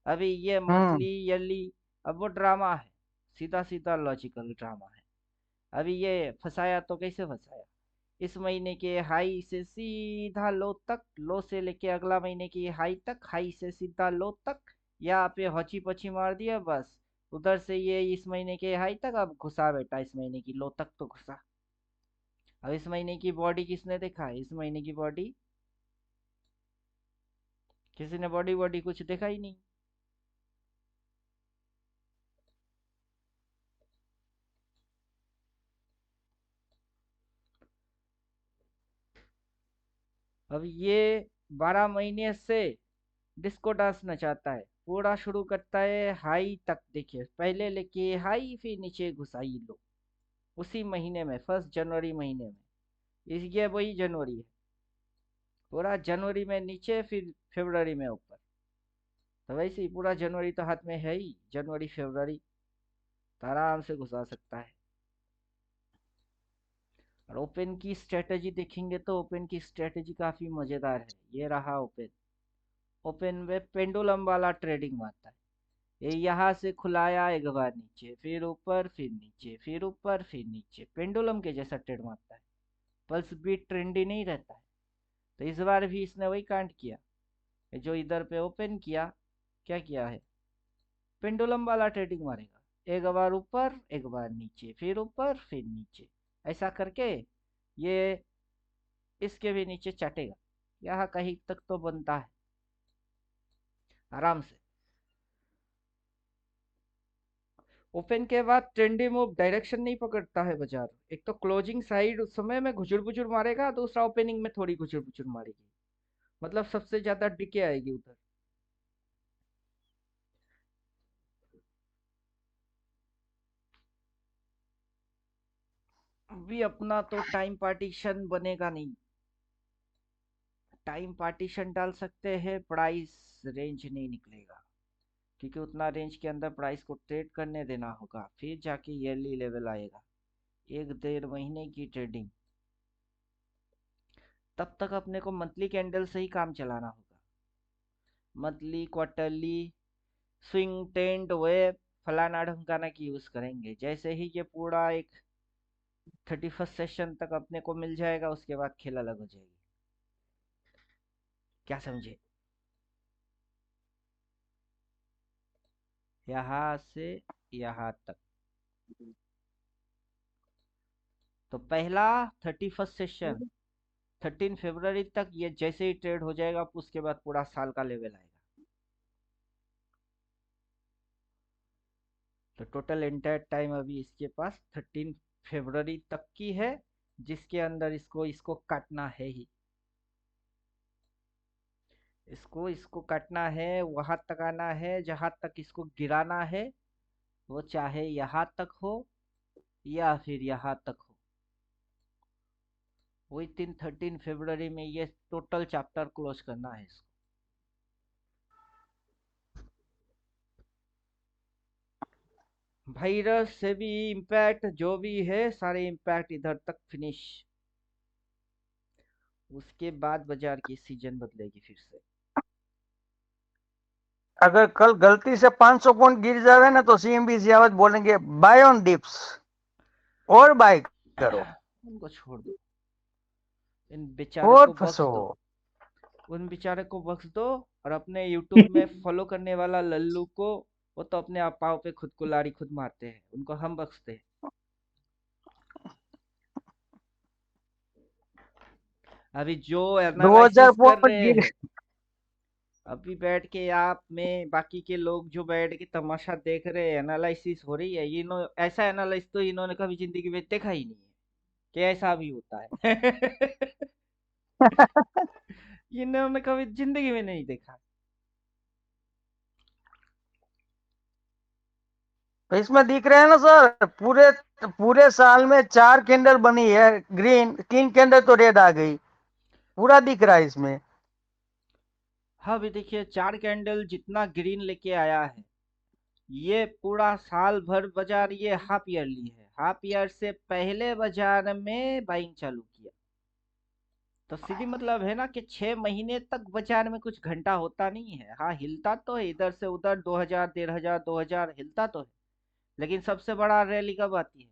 अभी ये हम्म। मंथली ईयरली, अब वो ड्रामा है, सीधा सीधा लॉजिकल ड्रामा है। अभी ये फंसाया तो कैसे फंसाया? इस महीने के हाई से सीधा लो तक, लो से लेके अगला महीने की हाई तक, हाई से सीधा लो तक, यहाँ पे हची पची मार दिया बस। उधर से ये इस महीने के हाई तक, अब घुसा बेटा इस महीने की लो तक तो घुसा। अब इस महीने की बॉडी किसने देखा है? इस महीने की बॉडी किसी ने बॉडी बॉडी कुछ देखा ही नहीं। अब ये 12 महीने से डिस्को डांस नचाता है, पूरा शुरू करता है हाई तक, देखिए पहले लेके हाई फिर नीचे घुसाई लो, उसी महीने में 1 जनवरी महीने में। इस ये वही जनवरी है, पूरा जनवरी में नीचे फिर फरवरी में ऊपर। तो वैसे ही पूरा जनवरी तो हाथ में है ही, जनवरी फरवरी तो आराम से घुसा सकता है। और ओपन की स्ट्रेटेजी देखेंगे तो ओपन की स्ट्रेटेजी काफी मजेदार है। ये रहा ओपन, ओपन में पेंडुलम वाला ट्रेडिंग मारता है। ये यहाँ से खुलाया एक बार नीचे, फिर ऊपर, फिर नीचे, फिर ऊपर, फिर नीचे, पेंडुलम के जैसा ट्रेड मारता है। पल्स बीट ट्रेंडी नहीं रहता है। तो इस बार भी इसने वही कांड किया। ये जो इधर पे ओपन किया, क्या किया है, पेंडुलम वाला ट्रेडिंग मारेगा। एक बार ऊपर, एक बार नीचे, फिर ऊपर, फिर नीचे, ऐसा करके ये इसके भी नीचे चटेगा। यहाँ कहीं तक तो बनता है आराम से। ओपन के बाद ट्रेंडी मूव डायरेक्शन नहीं पकड़ता है बाजार। एक तो क्लोजिंग साइड उस समय में घुचुर बुचुर मारेगा, दूसरा ओपनिंग में थोड़ी घुचुर बुचुर मारेगी, मतलब सबसे ज्यादा डिके आएगी उधर। अभी अपना तो टाइम पार्टीशन बनेगा नहीं। टाइम पार्टीशन डाल सकते हैं, प्राइस रेंज नहीं निकलेगा, क्योंकि उतना रेंज के अंदर प्राइस को ट्रेड करने देना होगा, फिर जाके ईयरली लेवल आएगा। 1 डेढ़ महीने की ट्रेडिंग, तब तक अपने को मंथली कैंडल से ही काम चलाना होगा। Monthly, quarterly, swing tend, web, फलाना ढमकाना की यूज करेंगे। जैसे ही ये पूरा एक 31st सेशन तक अपने को मिल जाएगा, उसके बाद खेल अलग हो जाएगी। क्या समझे? यहाँ से यहाँ तक तो पहला 31st सेशन 13 फरवरी तक, ये जैसे ही ट्रेड हो जाएगा उसके बाद पूरा साल का लेवल आएगा। तो टोटल एंटायर टाइम अभी इसके पास 13 फरवरी तक की है, जिसके अंदर इसको इसको काटना है ही। इसको इसको काटना है, वहां तक आना है जहां तक इसको गिराना है, वो चाहे यहाँ तक हो या फिर यहाँ तक हो। विद इन 13 फरवरी में ये टोटल चैप्टर क्लोज करना है इसको। वायरस से भी इम्पैक्ट जो भी है, सारे इम्पैक्ट इधर तक फिनिश। उसके बाद बाजार की सीजन बदलेगी फिर से। अगर कल गलती से 500 पॉइंट गिर जावे ना, तो सीएमबी आवत बोलेंगे बाय ऑन डिप्स और बाय करो उनको छोड़ दो, इन बेचारे और को बख्श फंसो। दो। उन बेचारे को बख्श दो। और अपने यूट्यूब में फॉलो करने वाला लल्लू को, वो तो अपने आप पाँव पे खुद को लाड़ी खुद मारते हैं, उनको हम बख्शते हैं। अभी जो 2000 एनालिसिस कर पॉइंट रहे गिर। हैं, अभी बैठ के आप में बाकी के लोग जो बैठ के तमाशा देख रहे हैं, एनालिसिस हो रही है, ऐसा एनालिसिस तो इन्होंने कभी जिंदगी में देखा ही नहीं है कि ऐसा भी होता है। इन्होंने कभी जिंदगी में नहीं देखा। तो इसमें दिख रहे हैं ना सर, पूरे पूरे साल में 4 कैंडल बनी है ग्रीन, 3 कैंडल तो रेड आ गई, पूरा दिख रहा है इसमें। हाँ अभी देखिए, 4 कैंडल जितना ग्रीन लेके आया है, ये पूरा साल भर बाजार, ये हाफ ईयरली है। हाफ ईयर से पहले बाजार में बाइंग चालू किया, तो सीधी मतलब है ना कि 6 महीने तक बाजार में कुछ घंटा होता नहीं है। हाँ हिलता तो है इधर से उधर, 2000, 1500, 2000 हिलता तो है, लेकिन सबसे बड़ा रैली कब आती है?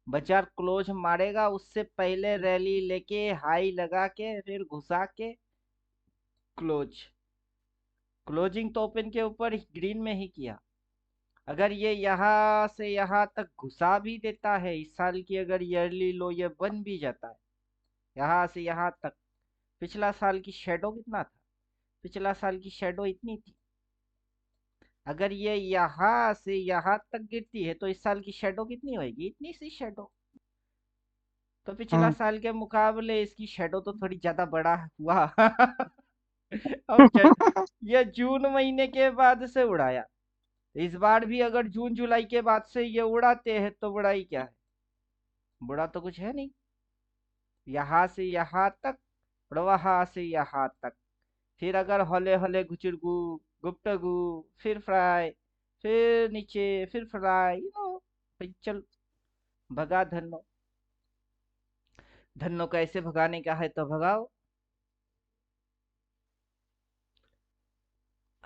बाजार क्लोज मारेगा उससे पहले रैली लेके हाई लगा के फिर घुसा के क्लोज। क्लोजिंग तो ओपन के ऊपर ग्रीन में ही किया। अगर ये यहाँ से यहाँ तक घुसा भी देता है, इस साल की अगर ईयरली लो ये बन भी जाता है यहाँ से यहाँ तक, पिछला साल की शेडो कितना था? पिछला साल की शेडो इतनी थी। अगर ये यहाँ से यहाँ तक गिरती है तो इस साल की शेडो कितनी होगी? इतनी सी शेडो। तो पिछला हम्म। साल के मुकाबले इसकी शेडो तो थोड़ी ज्यादा बड़ा हुआ। अब ये जून महीने के बाद से उड़ाया, इस बार भी अगर जून जुलाई के बाद से ये उड़ाते हैं तो बुराई क्या है? बुरा तो कुछ है नहीं। यहाँ से यहाँ तक और वहां से यहाँ तक, फिर अगर हौले हौले घुचुरगु, गुप्तगु, फिर फ्राई, फिर नीचे, फिर फ्राई, भाई चल भगा धन्नो। धन्नो को ऐसे भगाने का है तो भगाओ।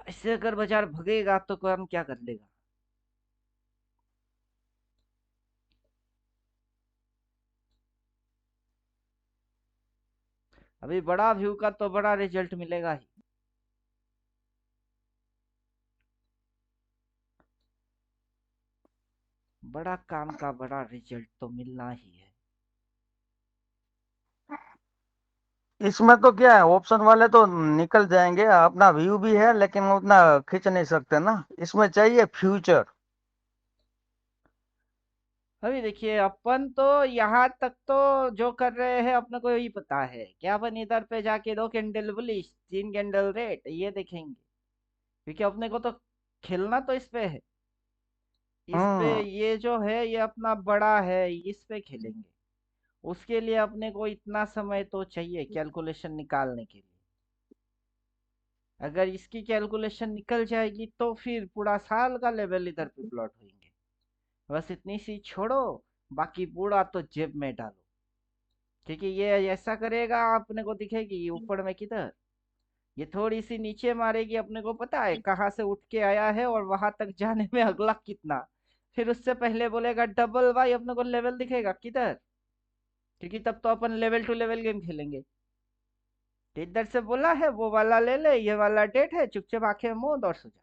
इससे अगर बाजार भगेगा तो कौन क्या कर लेगा। अभी बड़ा व्यू का तो बड़ा रिजल्ट मिलेगा ही। बड़ा काम का बड़ा रिजल्ट तो मिलना ही है। इसमें तो क्या है, ऑप्शन वाले तो निकल जाएंगे, अपना व्यू भी है लेकिन उतना खींच नहीं सकते ना, इसमें चाहिए फ्यूचर। अभी देखिए अपन तो यहाँ तक तो जो कर रहे हैं अपने को यही पता है कि अपन इधर पे जाके 2 कैंडल बुलिश 3 कैंडल रेट ये देखेंगे, क्योंकि अपने को तो खेलना तो इस पे है। इस पे हम्म। ये जो है ये अपना बड़ा है, इस पे खेलेंगे। उसके लिए अपने को इतना समय तो चाहिए कैलकुलेशन निकालने के लिए। अगर इसकी कैलकुलेशन निकल जाएगी तो फिर पूरा साल का लेवल इधर पे प्लॉट होंगे। बस इतनी सी छोड़ो, बाकी पूरा तो जेब में डालो। क्योंकि ये ऐसा करेगा अपने को दिखेगी ये ऊपर में किधर, ये थोड़ी सी नीचे मारेगी, अपने को पता है कहाँ से उठ के आया है और वहां तक जाने में अगला कितना। फिर उससे पहले बोलेगा डबल वाई, अपने को लेवल दिखेगा किधर, क्योंकि तब तो अपन लेवल टू लेवल गेम खेलेंगे। तो इधर से बोला है वो वाला ले ले, ये वाला डेट है, चुपचाप आंखें मूंद और सो जा।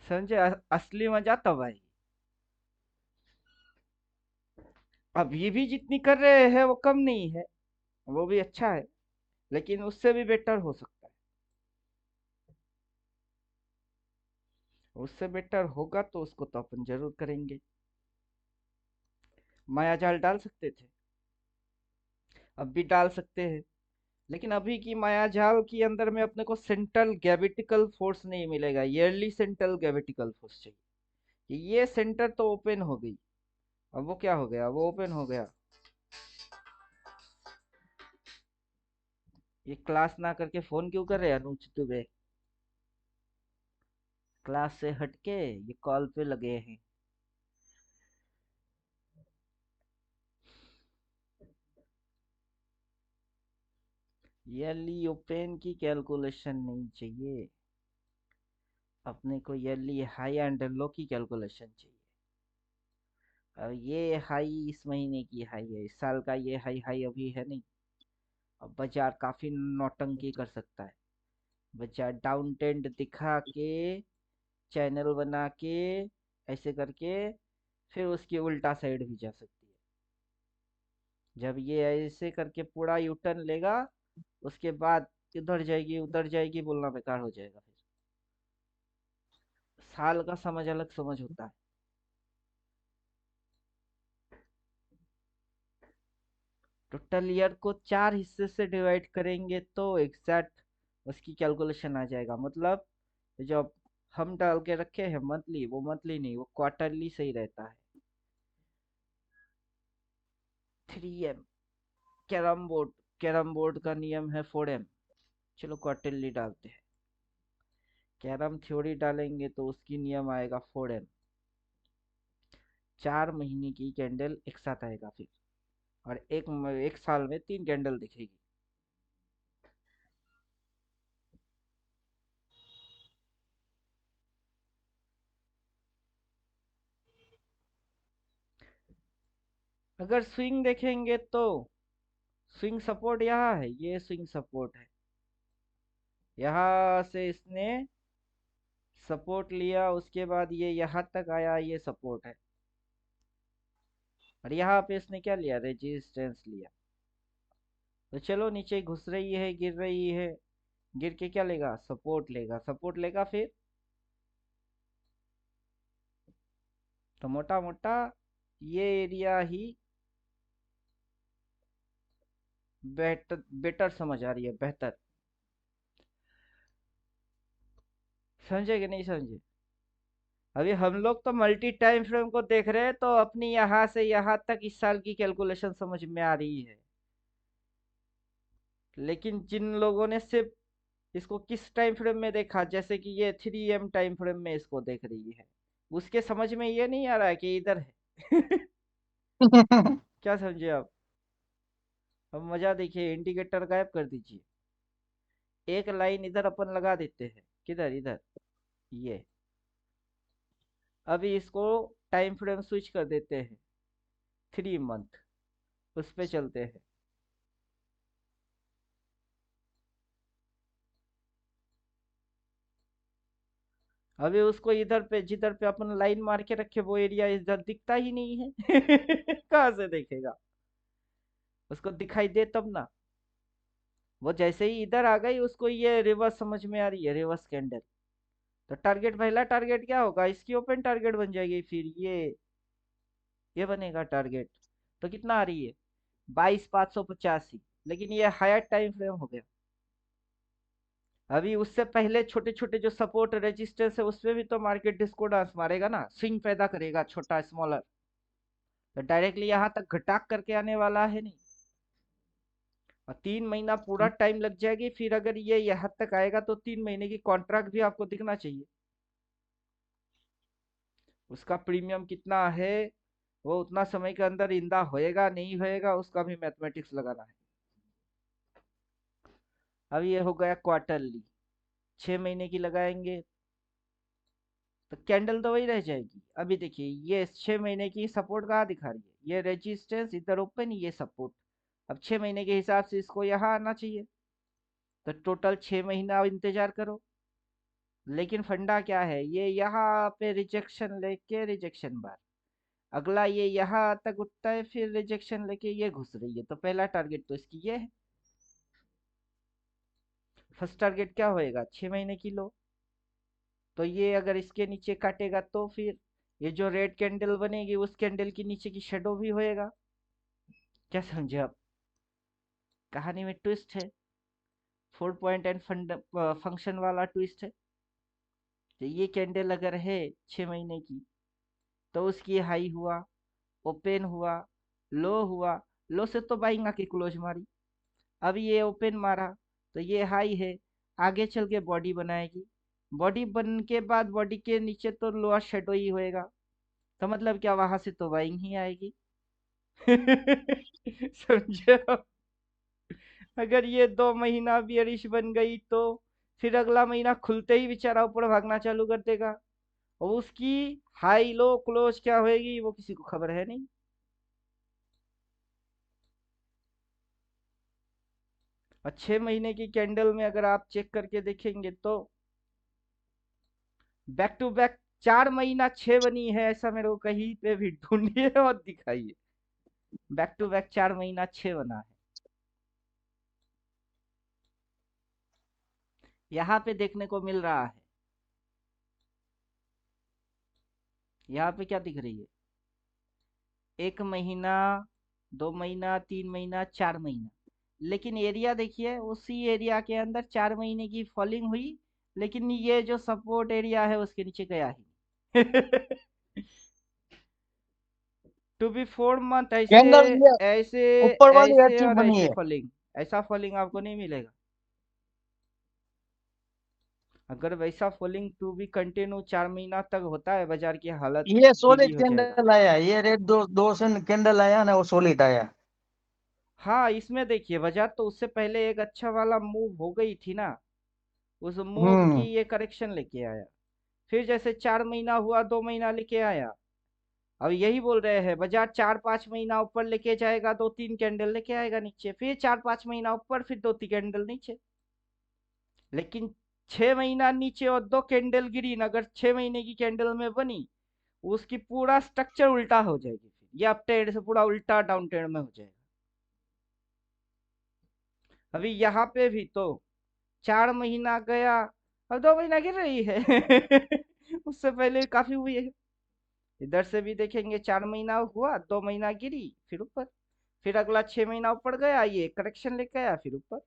समझे, असली मजा तब आएगी। अब ये भी जितनी कर रहे हैं वो कम नहीं है, वो भी अच्छा है, लेकिन उससे भी बेटर हो सकता है। उससे बेटर होगा तो उसको तो अपन जरूर करेंगे। माया जाल डाल सकते थे, अब भी डाल सकते हैं, लेकिन अभी की माया जाल के अंदर में अपने को सेंट्रल ग्रेविटिकल फोर्स नहीं मिलेगा, ईयरली सेंट्रल ग्रेविटिकल फोर्स चाहिए। ये सेंटर तो ओपन हो गई, अब वो क्या हो गया, वो ओपन हो गया। ये क्लास ना करके फोन क्यों कर रहे हैं अनुज दुबे, क्लास से हटके ये कॉल पे लगे हैं। ईयरली ओपन की कैलकुलेशन नहीं चाहिए अपने को, ईयरली हाई एंड लो की कैलकुलेशन चाहिए। अब ये हाई इस महीने की हाई है, इस साल का ये हाई हाई अभी है नहीं। अब बाजार काफी नौटंकी कर सकता है, बाजार डाउन ट्रेंड दिखा के चैनल बना के ऐसे करके फिर उसकी उल्टा साइड भी जा सकती है। जब ये ऐसे करके पूरा यू टर्न लेगा उसके बाद इधर जाएगी उधर जाएगी बोलना बेकार हो जाएगा। फिर साल का समझ अलग समझ होता है। टोटल ईयर को 4 हिस्से से डिवाइड करेंगे तो एग्जैक्ट उसकी कैलकुलेशन आ जाएगा। मतलब जो अब हम डाल के रखे हैं मंथली, वो मंथली नहीं, वो क्वार्टरली सही रहता है। 3M कैरम बोर्ड का नियम है 4M। चलो क्वार्टरली डालते हैं, कैरम थ्योरी डालेंगे तो उसकी नियम आएगा 4M। 4 महीने की कैंडल एक साथ आएगा फिर, और एक साल में 3 कैंडल दिखेगी। अगर स्विंग देखेंगे तो स्विंग सपोर्ट यहाँ है, ये स्विंग सपोर्ट है, यहाँ से इसने सपोर्ट लिया, उसके बाद ये यहाँ तक आया, ये सपोर्ट है, और यहाँ पे इसने क्या लिया, रेजिस्टेंस लिया। तो चलो नीचे घुस रही है, गिर रही है, गिर के क्या लेगा, सपोर्ट लेगा, सपोर्ट लेगा फिर तो मोटा मोटा ये एरिया ही बेटर बेटर समझ आ रही है, बेहतर। समझे कि नहीं समझे। अभी हम लोग तो मल्टी टाइम फ्रेम को देख रहे हैं तो अपनी यहाँ से यहाँ तक इस साल की कैलकुलेशन समझ में आ रही है, लेकिन जिन लोगों ने सिर्फ इसको किस टाइम फ्रेम में देखा, जैसे कि ये 3M टाइम फ्रेम में इसको देख रही है, उसके समझ में ये नहीं आ रहा है कि इधर है। क्या समझे आप। अब मजा देखिए, इंडिकेटर गायब कर दीजिए। एक लाइन इधर अपन लगा देते हैं, किधर, इधर, ये। अभी इसको टाइम फ्रेम स्विच कर देते हैं 3 मंथ, उस पे चलते हैं। अभी उसको इधर पे, जिधर पे अपन लाइन मार के रखे, वो एरिया इधर दिखता ही नहीं है। कहाँ से देखेगा, उसको दिखाई दे तब ना। वो जैसे ही इधर आ गई, उसको ये रिवर्स समझ में आ रही है, रिवर्स कैंडल। तो टारगेट, पहला टारगेट क्या होगा, इसकी ओपन टारगेट बन जाएगी, फिर ये बनेगा टारगेट। तो कितना आ रही है, 22,585। लेकिन ये हायर टाइम फ्रेम हो गया। अभी उससे पहले छोटे छोटे जो सपोर्ट रेजिस्टेंस है, उसमें भी तो मार्केट डिस्को डांस मारेगा ना, स्विंग पैदा करेगा छोटा स्मॉलर। तो डायरेक्टली यहाँ तक घटाक करके आने वाला है नहीं। और 3 महीना पूरा टाइम लग जाएगी, फिर अगर ये यहाँ तक आएगा तो 3 महीने की कॉन्ट्रैक्ट भी आपको दिखना चाहिए। उसका प्रीमियम कितना है, वो उतना समय के अंदर इंदा होएगा नहीं होएगा, उसका भी मैथमेटिक्स लगाना है। अब ये हो गया क्वार्टरली, 6 महीने की लगाएंगे तो कैंडल तो वही रह जाएगी। अभी देखिए, ये 6 महीने की सपोर्ट कहाँ दिखा रही है, ये रेजिस्टेंस इधर ओपन, ये सपोर्ट। अब 6 महीने के हिसाब से इसको यहाँ आना चाहिए। तो टोटल 6 महीना इंतजार करो। लेकिन फंडा क्या है, ये यहाँ पे रिजेक्शन लेके रिजेक्शन बार, अगला ये यहाँ तक उठता है, फिर रिजेक्शन लेके ये घुस रही है। तो पहला टारगेट तो इसकी ये है। फर्स्ट टारगेट क्या होएगा, 6 महीने की लो। तो ये अगर इसके नीचे काटेगा तो फिर ये जो रेड कैंडल बनेगी, उस कैंडल के नीचे की शेडो भी होएगा। क्या समझे आप, कहानी में ट्विस्ट है, 4 पॉइंट एंड फंक्शन वाला ट्विस्ट है। तो ये कैंडल अगर है 6 महीने की, तो उसकी हाई हुआ, ओपन हुआ, लो हुआ, लो से तो बाइंग आके क्लोज मारी। अब ये ओपन मारा, तो ये हाई है, आगे चल के बॉडी बनाएगी। बॉडी बन के बाद बॉडी के नीचे तो लोअर शेडो ही होएगा। तो मतलब क्या, वहां से तो बाइंग ही आएगी। समझे आप? अगर ये 2 महीना बियरिश बन गई, तो फिर अगला महीना खुलते ही बेचारा ऊपर भागना चालू कर देगा। और उसकी हाई लो क्लोज क्या होएगी, वो किसी को खबर है नहीं। और 6 महीने की कैंडल में अगर आप चेक करके देखेंगे, तो बैक टू बैक 4 महीना 6 बनी है, ऐसा मेरे को कहीं पे भी ढूंढिए और दिखाइए। बैक टू बैक 4 महीना 6 बना है। यहाँ पे देखने को मिल रहा है, यहाँ पे क्या दिख रही है, 1 महीना, 2 महीना, 3 महीना, 4 महीना। लेकिन एरिया देखिए, उसी एरिया के अंदर 4 महीने की फॉलिंग हुई, लेकिन ये जो सपोर्ट एरिया है उसके नीचे गया ही नहीं। टू बी 4 मंथ, ऐसे कैंडल ये ऐसे ऊपर वाली ऐसे अच्छी और बनी ऐसे है। फॉलिंग, ऐसा फॉलिंग आपको नहीं मिलेगा। अगर वैसा फॉलिंग टू बी कंटिन्यू 4 महीना तक होता है, बाजार की हालत ये गीली सॉलिड हो जाएगा। कैंडल आया, ये रेड दो सन कैंडल आया ना, वो सॉलिड आया। हाँ, इसमें देखिए, बाजार तो उससे पहले एक अच्छा वाला मूव हो गई थी ना, उस मूव की हम्म। ये करेक्शन लेके आया। फिर जैसे 4 महीना हुआ, 2 महीना लेके आया। अब यही बोल रहे हैं, बाजार 4-5 महीना ऊपर लेके जाएगा, 2-3 कैंडल लेके आएगा नीचे, फिर 4-5 महीना ऊपर, फिर 2-3 कैंडल नीचे। लेकिन 6 महीना नीचे और 2 कैंडल गिरी न, अगर 6 महीने की कैंडल में बनी, उसकी पूरा स्ट्रक्चर उल्टा हो जाएगी, फिर ये अप ट्रेंड से पूरा उल्टा डाउन ट्रेंड में हो जाएगा। अभी यहाँ पे भी तो 4 महीना गया, अब 2 महीना गिर रही है। उससे पहले काफी हुई है। इधर से भी देखेंगे, 4 महीना हुआ, 2 महीना गिरी, फिर ऊपर, फिर अगला 6 महीना ऊपर गया, ये करेक्शन लेके आया, फिर ऊपर।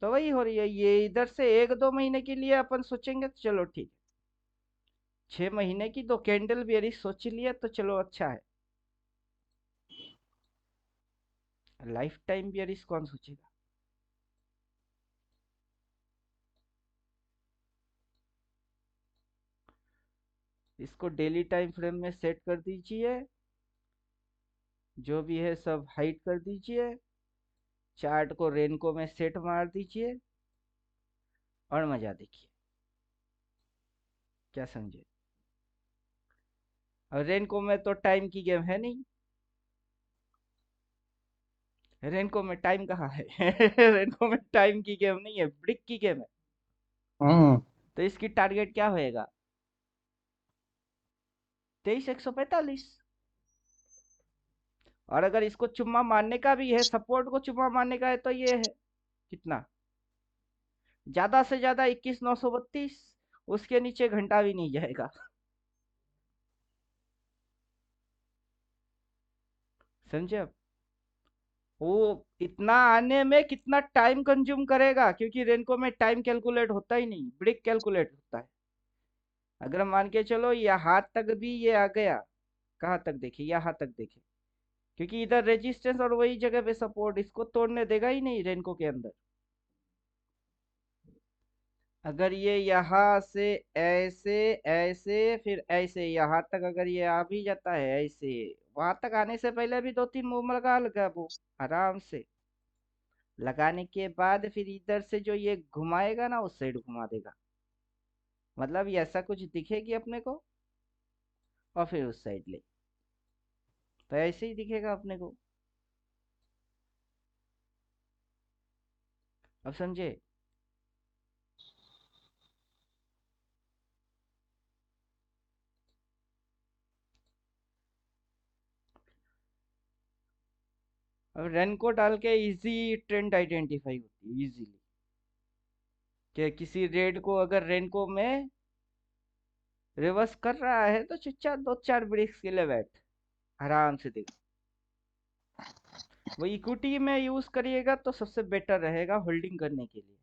तो वही हो रही है, ये इधर से 1-2 महीने के लिए अपन सोचेंगे तो चलो ठीक है, 6 महीने की 2 कैंडल बेयरिश सोच लिया तो चलो अच्छा है। लाइफ टाइम बेयरिश कौन सोचेगा। इसको डेली टाइम फ्रेम में सेट कर दीजिए, जो भी है सब हाइड कर दीजिए, चार्ट को रेनको में सेट मार दीजिए, और मजा देखिए, क्या समझे। और रेनको में तो टाइम की गेम है नहीं, रेनको में टाइम कहाँ है। रेनको में टाइम की गेम नहीं है, ब्रिक की गेम है। हम्म। तो इसकी टारगेट क्या होएगा, 23,145। और अगर इसको चुम्मा मारने का भी है, सपोर्ट को चुम्मा मारने का है, तो ये है कितना, ज्यादा से ज्यादा 21,932। उसके नीचे घंटा भी नहीं जाएगा। समझे अब, वो इतना आने में कितना टाइम कंज्यूम करेगा, क्योंकि रेनको में टाइम कैलकुलेट होता ही नहीं, ब्रिक कैलकुलेट होता है। अगर मान के चलो यहाँ तक भी ये आ गया, कहाँ तक देखे, यहाँ तक देखे, क्योंकि इधर रेजिस्टेंस और वही जगह पे सपोर्ट, इसको तोड़ने देगा ही नहीं रेनको के अंदर। अगर ये यहाँ से ऐसे, ऐसे फिर ऐसे यहाँ तक अगर ये आ भी जाता है ऐसे, वहां तक आने से पहले भी 2-3 मूव लगा वो आराम से। लगाने के बाद फिर इधर से जो ये घुमाएगा ना, उस साइड घुमा देगा, मतलब ये ऐसा कुछ दिखेगी अपने को, और फिर उस साइड ले, तो ऐसे ही दिखेगा अपने को। अब समझे। अब रन को डाल के इजी ट्रेंड आइडेंटिफाई होती है इजीली, कि किसी रेड को अगर रेनको में रिवर्स कर रहा है तो चुपचाप 2-4 ब्रेक्स के लिए बैठ, आराम से देख। वो इक्विटी में यूज करिएगा तो सबसे बेटर रहेगा होल्डिंग करने के लिए।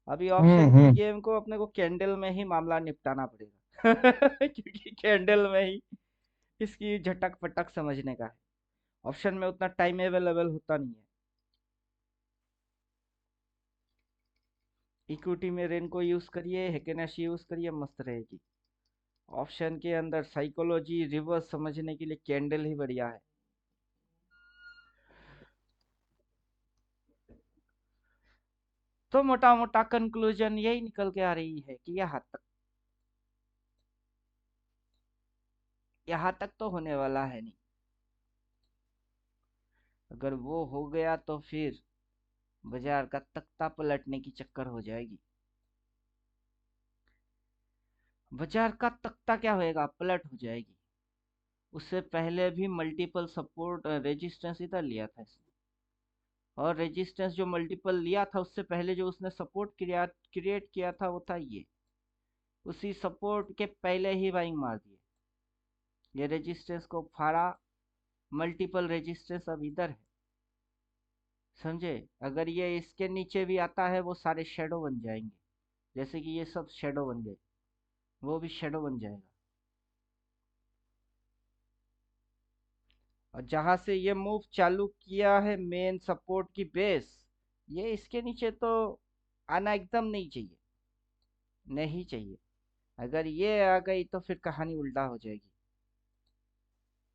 अभी ऑप्शन की हम्म। गेम को अपने को कैंडल में ही मामला निपटाना पड़ेगा। क्योंकि कैंडल में ही इसकी झटक पटक समझने का है, ऑप्शन में उतना टाइम अवेलेबल होता नहीं है। इक्विटी में रेन को यूज करिए, हेकेनेश यूज करिए, मस्त रहेगी। ऑप्शन के अंदर साइकोलॉजी रिवर्स समझने के लिए कैंडल ही बढ़िया है। तो मोटा मोटा कंक्लूजन यही निकल के आ रही है कि यहाँ तक तो होने वाला है नहीं। अगर वो हो गया तो फिर बाजार का तख्ता पलटने की चक्कर हो जाएगी। बाजार का तख्ता क्या होएगा, पलट हो जाएगी। उससे पहले भी मल्टीपल सपोर्ट रेजिस्टेंस इधर लिया था इसने, और रेजिस्टेंस जो मल्टीपल लिया था उससे पहले जो उसने सपोर्ट क्रिएट किया था वो था ये, उसी सपोर्ट के पहले ही बाइंग मार दिए, ये रेजिस्टेंस को फाड़ा। मल्टीपल रेजिस्टेंस अब इधर है, समझे। अगर ये इसके नीचे भी आता है वो सारे शेडो बन जाएंगे, जैसे कि ये सब शेडो बन गए, वो भी शेडो बन जाएगा। और जहां से ये मूव चालू किया है मेन सपोर्ट की बेस, ये इसके नीचे तो आना एकदम नहीं चाहिए, नहीं चाहिए। अगर ये आ गई तो फिर कहानी उल्टा हो जाएगी।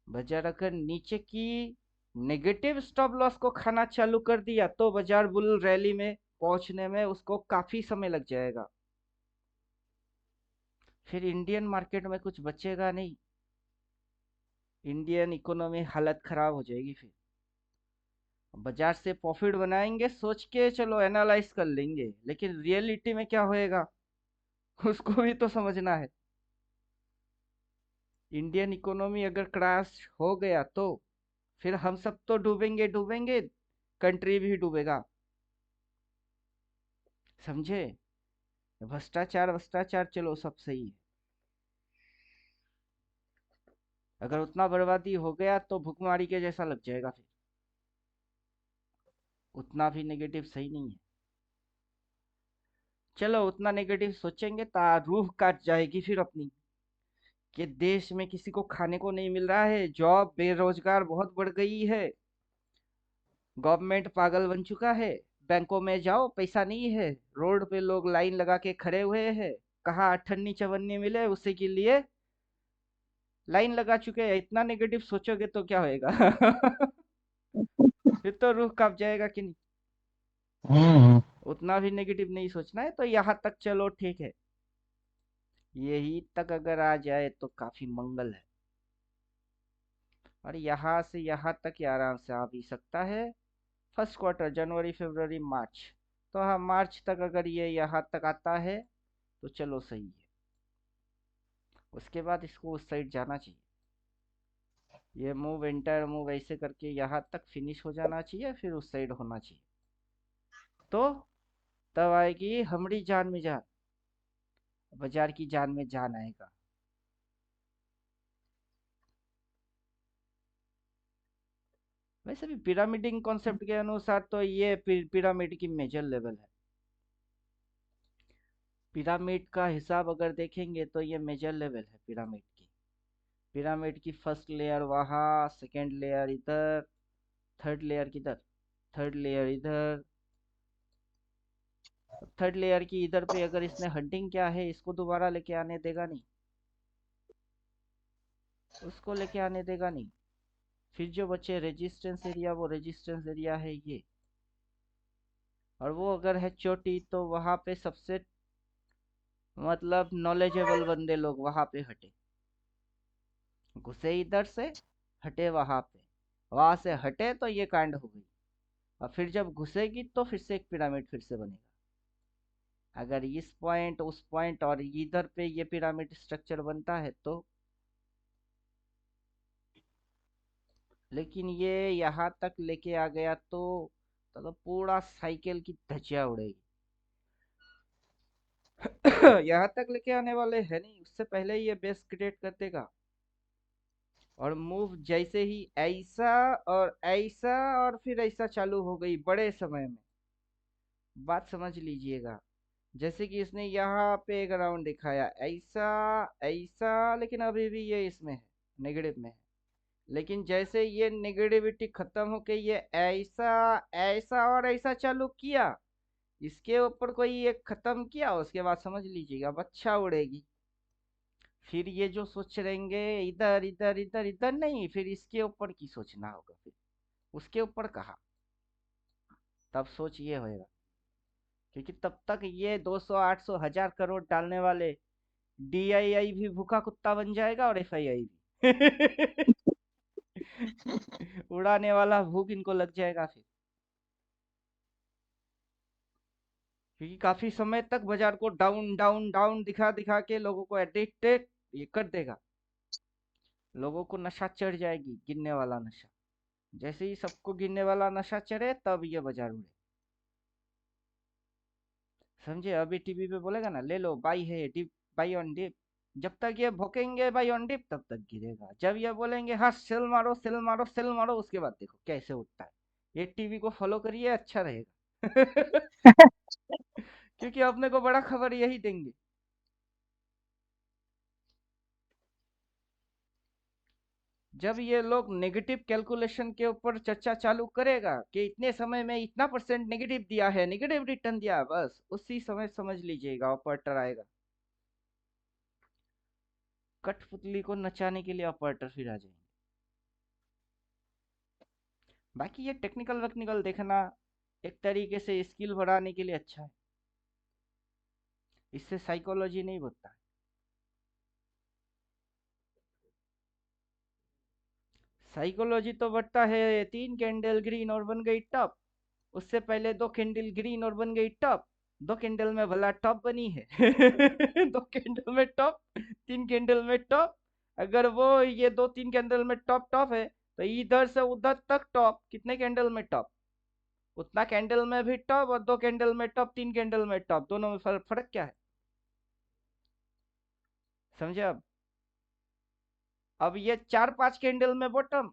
बाजार अगर नीचे की नेगेटिव स्टॉप लॉस को खाना चालू कर दिया तो बाजार बुल रैली में पहुंचने में उसको काफी समय लग जाएगा, फिर इंडियन मार्केट में कुछ बचेगा नहीं, इंडियन इकोनॉमी हालत खराब हो जाएगी। फिर बाजार से प्रॉफिट बनाएंगे सोच के चलो एनालाइज कर लेंगे, लेकिन रियलिटी में क्या होएगा उसको भी तो समझना है। इंडियन इकोनॉमी अगर क्रैश हो गया तो फिर हम सब तो डूबेंगे डूबेंगे, कंट्री भी डूबेगा, समझे। भ्रष्टाचार भ्रष्टाचार चलो सब सही है, अगर उतना बर्बादी हो गया तो भुखमारी के जैसा लग जाएगा, फिर उतना भी नेगेटिव सही नहीं है। चलो उतना नेगेटिव सोचेंगे तो रूह काट जाएगी फिर अपनी, कि देश में किसी को खाने को नहीं मिल रहा है, जॉब बेरोजगार बहुत बढ़ गई है, गवर्नमेंट पागल बन चुका है, बैंकों में जाओ पैसा नहीं है, रोड पे लोग लाइन लगा के खड़े हुए हैं, कहाँ अठन्नी चवन्नी मिले उसी के लिए लाइन लगा चुके हैं। इतना नेगेटिव सोचोगे तो क्या होएगा। फिर तो रूह कांप जाएगा कि नहीं। हम्म। उतना भी नेगेटिव नहीं सोचना है, तो यहाँ तक चलो ठीक है, यही तक अगर आ जाए तो काफी मंगल है। और यहाँ से यहाँ तक ये आराम से आ भी सकता है। फर्स्ट क्वार्टर जनवरी फरवरी मार्च, तो हाँ मार्च तक अगर ये यहाँ तक आता है तो चलो सही है। उसके बाद इसको उस साइड जाना चाहिए, ये मूव एंटायर मूव ऐसे करके यहाँ तक फिनिश हो जाना चाहिए, फिर उस साइड होना चाहिए। तो तब आएगी हमारी जान में जान, बाजार की जान में जान आएगा। वैसे भी पिरामिडिंग कॉन्सेप्ट के अनुसार तो ये पिरामिड की मेजर लेवल है। पिरामिड का हिसाब अगर देखेंगे तो ये मेजर लेवल है पिरामिड की। पिरामिड की फर्स्ट लेयर वहाँ, सेकंड लेयर इधर, थर्ड लेयर किधर, थर्ड लेयर इधर, थर्ड लेयर की इधर पे अगर इसने हंटिंग क्या है, इसको दोबारा लेके आने देगा नहीं, उसको लेके आने देगा नहीं। फिर जो बचे रेजिस्टेंस एरिया, वो रेजिस्टेंस एरिया है ये, और वो अगर है चोटी तो वहां पे सबसे मतलब नॉलेजेबल बंदे लोग वहां पे हटे, घुसे इधर से, हटे वहां पे, वहां से हटे तो ये कांड हो गई। और फिर जब घुसेगी तो फिर से एक पिरामिड फिर से बनेगा। अगर इस पॉइंट उस पॉइंट और इधर पे ये पिरामिड स्ट्रक्चर बनता है तो, लेकिन ये यहाँ तक लेके आ गया तो पूरा साइकिल की धज्जियां उड़ेगी। यहाँ तक लेके आने वाले है नहीं, उससे पहले ये बेस क्रिएट कर देगा। और मूव जैसे ही ऐसा और ऐसा और फिर ऐसा चालू हो गई बड़े समय में, बात समझ लीजिएगा। जैसे कि इसने यहाँ पे एक राउंड दिखाया ऐसा ऐसा, लेकिन अभी भी ये इसमें है, नेगेटिव में है। लेकिन जैसे ये नेगेटिविटी खत्म हो गई, ये ऐसा ऐसा और ऐसा चालू किया, इसके ऊपर कोई एक खत्म किया, उसके बाद समझ लीजिएगा बच्चा उड़ेगी। फिर ये जो सोच रहेंगे इधर इधर इधर इधर नहीं, फिर इसके ऊपर की सोचना होगा, फिर उसके ऊपर कहा, तब सोच ये होएगा। क्योंकि तब तक ये 200 800 1000 करोड़ डालने वाले डीआईआई भी भूखा कुत्ता बन जाएगा, और एफआईआई भी। उड़ाने वाला भूख इनको लग जाएगा फिर। क्योंकि काफी समय तक बाजार को डाउन डाउन डाउन दिखा दिखा के लोगों को एडिक्टेड ये कर देगा, लोगों को नशा चढ़ जाएगी, गिनने वाला नशा। जैसे ही सबको गिनने वाला नशा चढ़े तब ये बाजार उड़े, समझे। अभी टीवी पे बोलेगा ना ले लो बाई है डिप, बाई ऑन डिप, जब तक ये भोकेंगे बाई ऑन डिप तब तक गिरेगा। जब ये बोलेंगे हाँ सेल मारो सेल मारो सेल मारो, उसके बाद देखो कैसे उठता है। ये टीवी को फॉलो करिए, अच्छा रहेगा। क्योंकि अपने को बड़ा खबर यही देंगे। जब ये लोग नेगेटिव कैलकुलेशन के ऊपर चर्चा चालू करेगा कि इतने समय में इतना परसेंट नेगेटिव दिया है, नेगेटिव रिटर्न दिया, बस उसी समय समझ लीजिएगा ऑपरेटर आएगा। कठपुतली को नचाने के लिए ऑपरेटर फिर आ जाएंगे। बाकी ये टेक्निकल वक्निकल देखना एक तरीके से स्किल बढ़ाने के लिए अच्छा है, इससे साइकोलॉजी नहीं बढ़ता है। साइकोलॉजी तो बढ़ता है, 3 कैंडल ग्रीन और बन गई टॉप, उससे पहले 2 कैंडल ग्रीन और बन गई टॉप, 2 कैंडल में भला टॉप बनी है। 2 कैंडल में टॉप, 3 कैंडल में टॉप। अगर वो ये 2 3 कैंडल में टॉप टॉप है, तो इधर से उधर तक टॉप, कितने कैंडल में टॉप, उतना कैंडल में भी टॉप, और 2 कैंडल में टॉप, 3 कैंडल में टॉप, दोनों में फर्क फर्क क्या है, समझे। अब ये 4 5 कैंडल में बॉटम,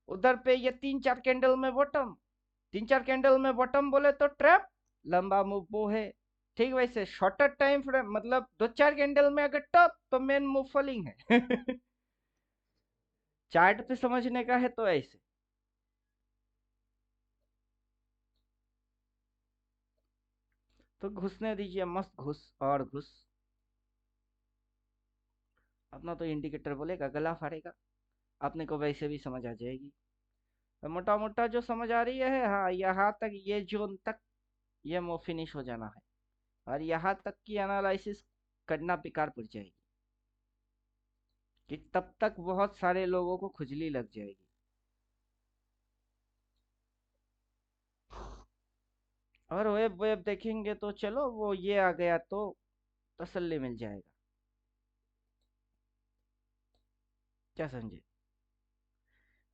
उधर पे ये 3 4 कैंडल में बॉटम, 3 4 कैंडल में बॉटम बोले तो ट्रैप, लंबा मूव वो है। ठीक वैसे शॉर्टर टाइम फ्रेम मतलब 2 4 कैंडल में अगर टॉप तो मेन मूव फॉलिंग है। चार्ट पे समझने का है तो ऐसे। तो घुसने दीजिए, मस्त घुस और घुस। अपना तो इंडिकेटर बोलेगा गला फाड़ेगा, अपने को वैसे भी समझ आ जाएगी। मोटा मोटा जो समझ आ रही है, हाँ यहाँ तक ये जोन तक ये वो फिनिश हो जाना है, और यहाँ तक की एनालिसिस करना बेकार पड़ जाएगी, कि तब तक बहुत सारे लोगों को खुजली लग जाएगी। और वेब वेब देखेंगे तो चलो वो ये आ गया तो तसल्ली मिल जाएगा। क्या समझे?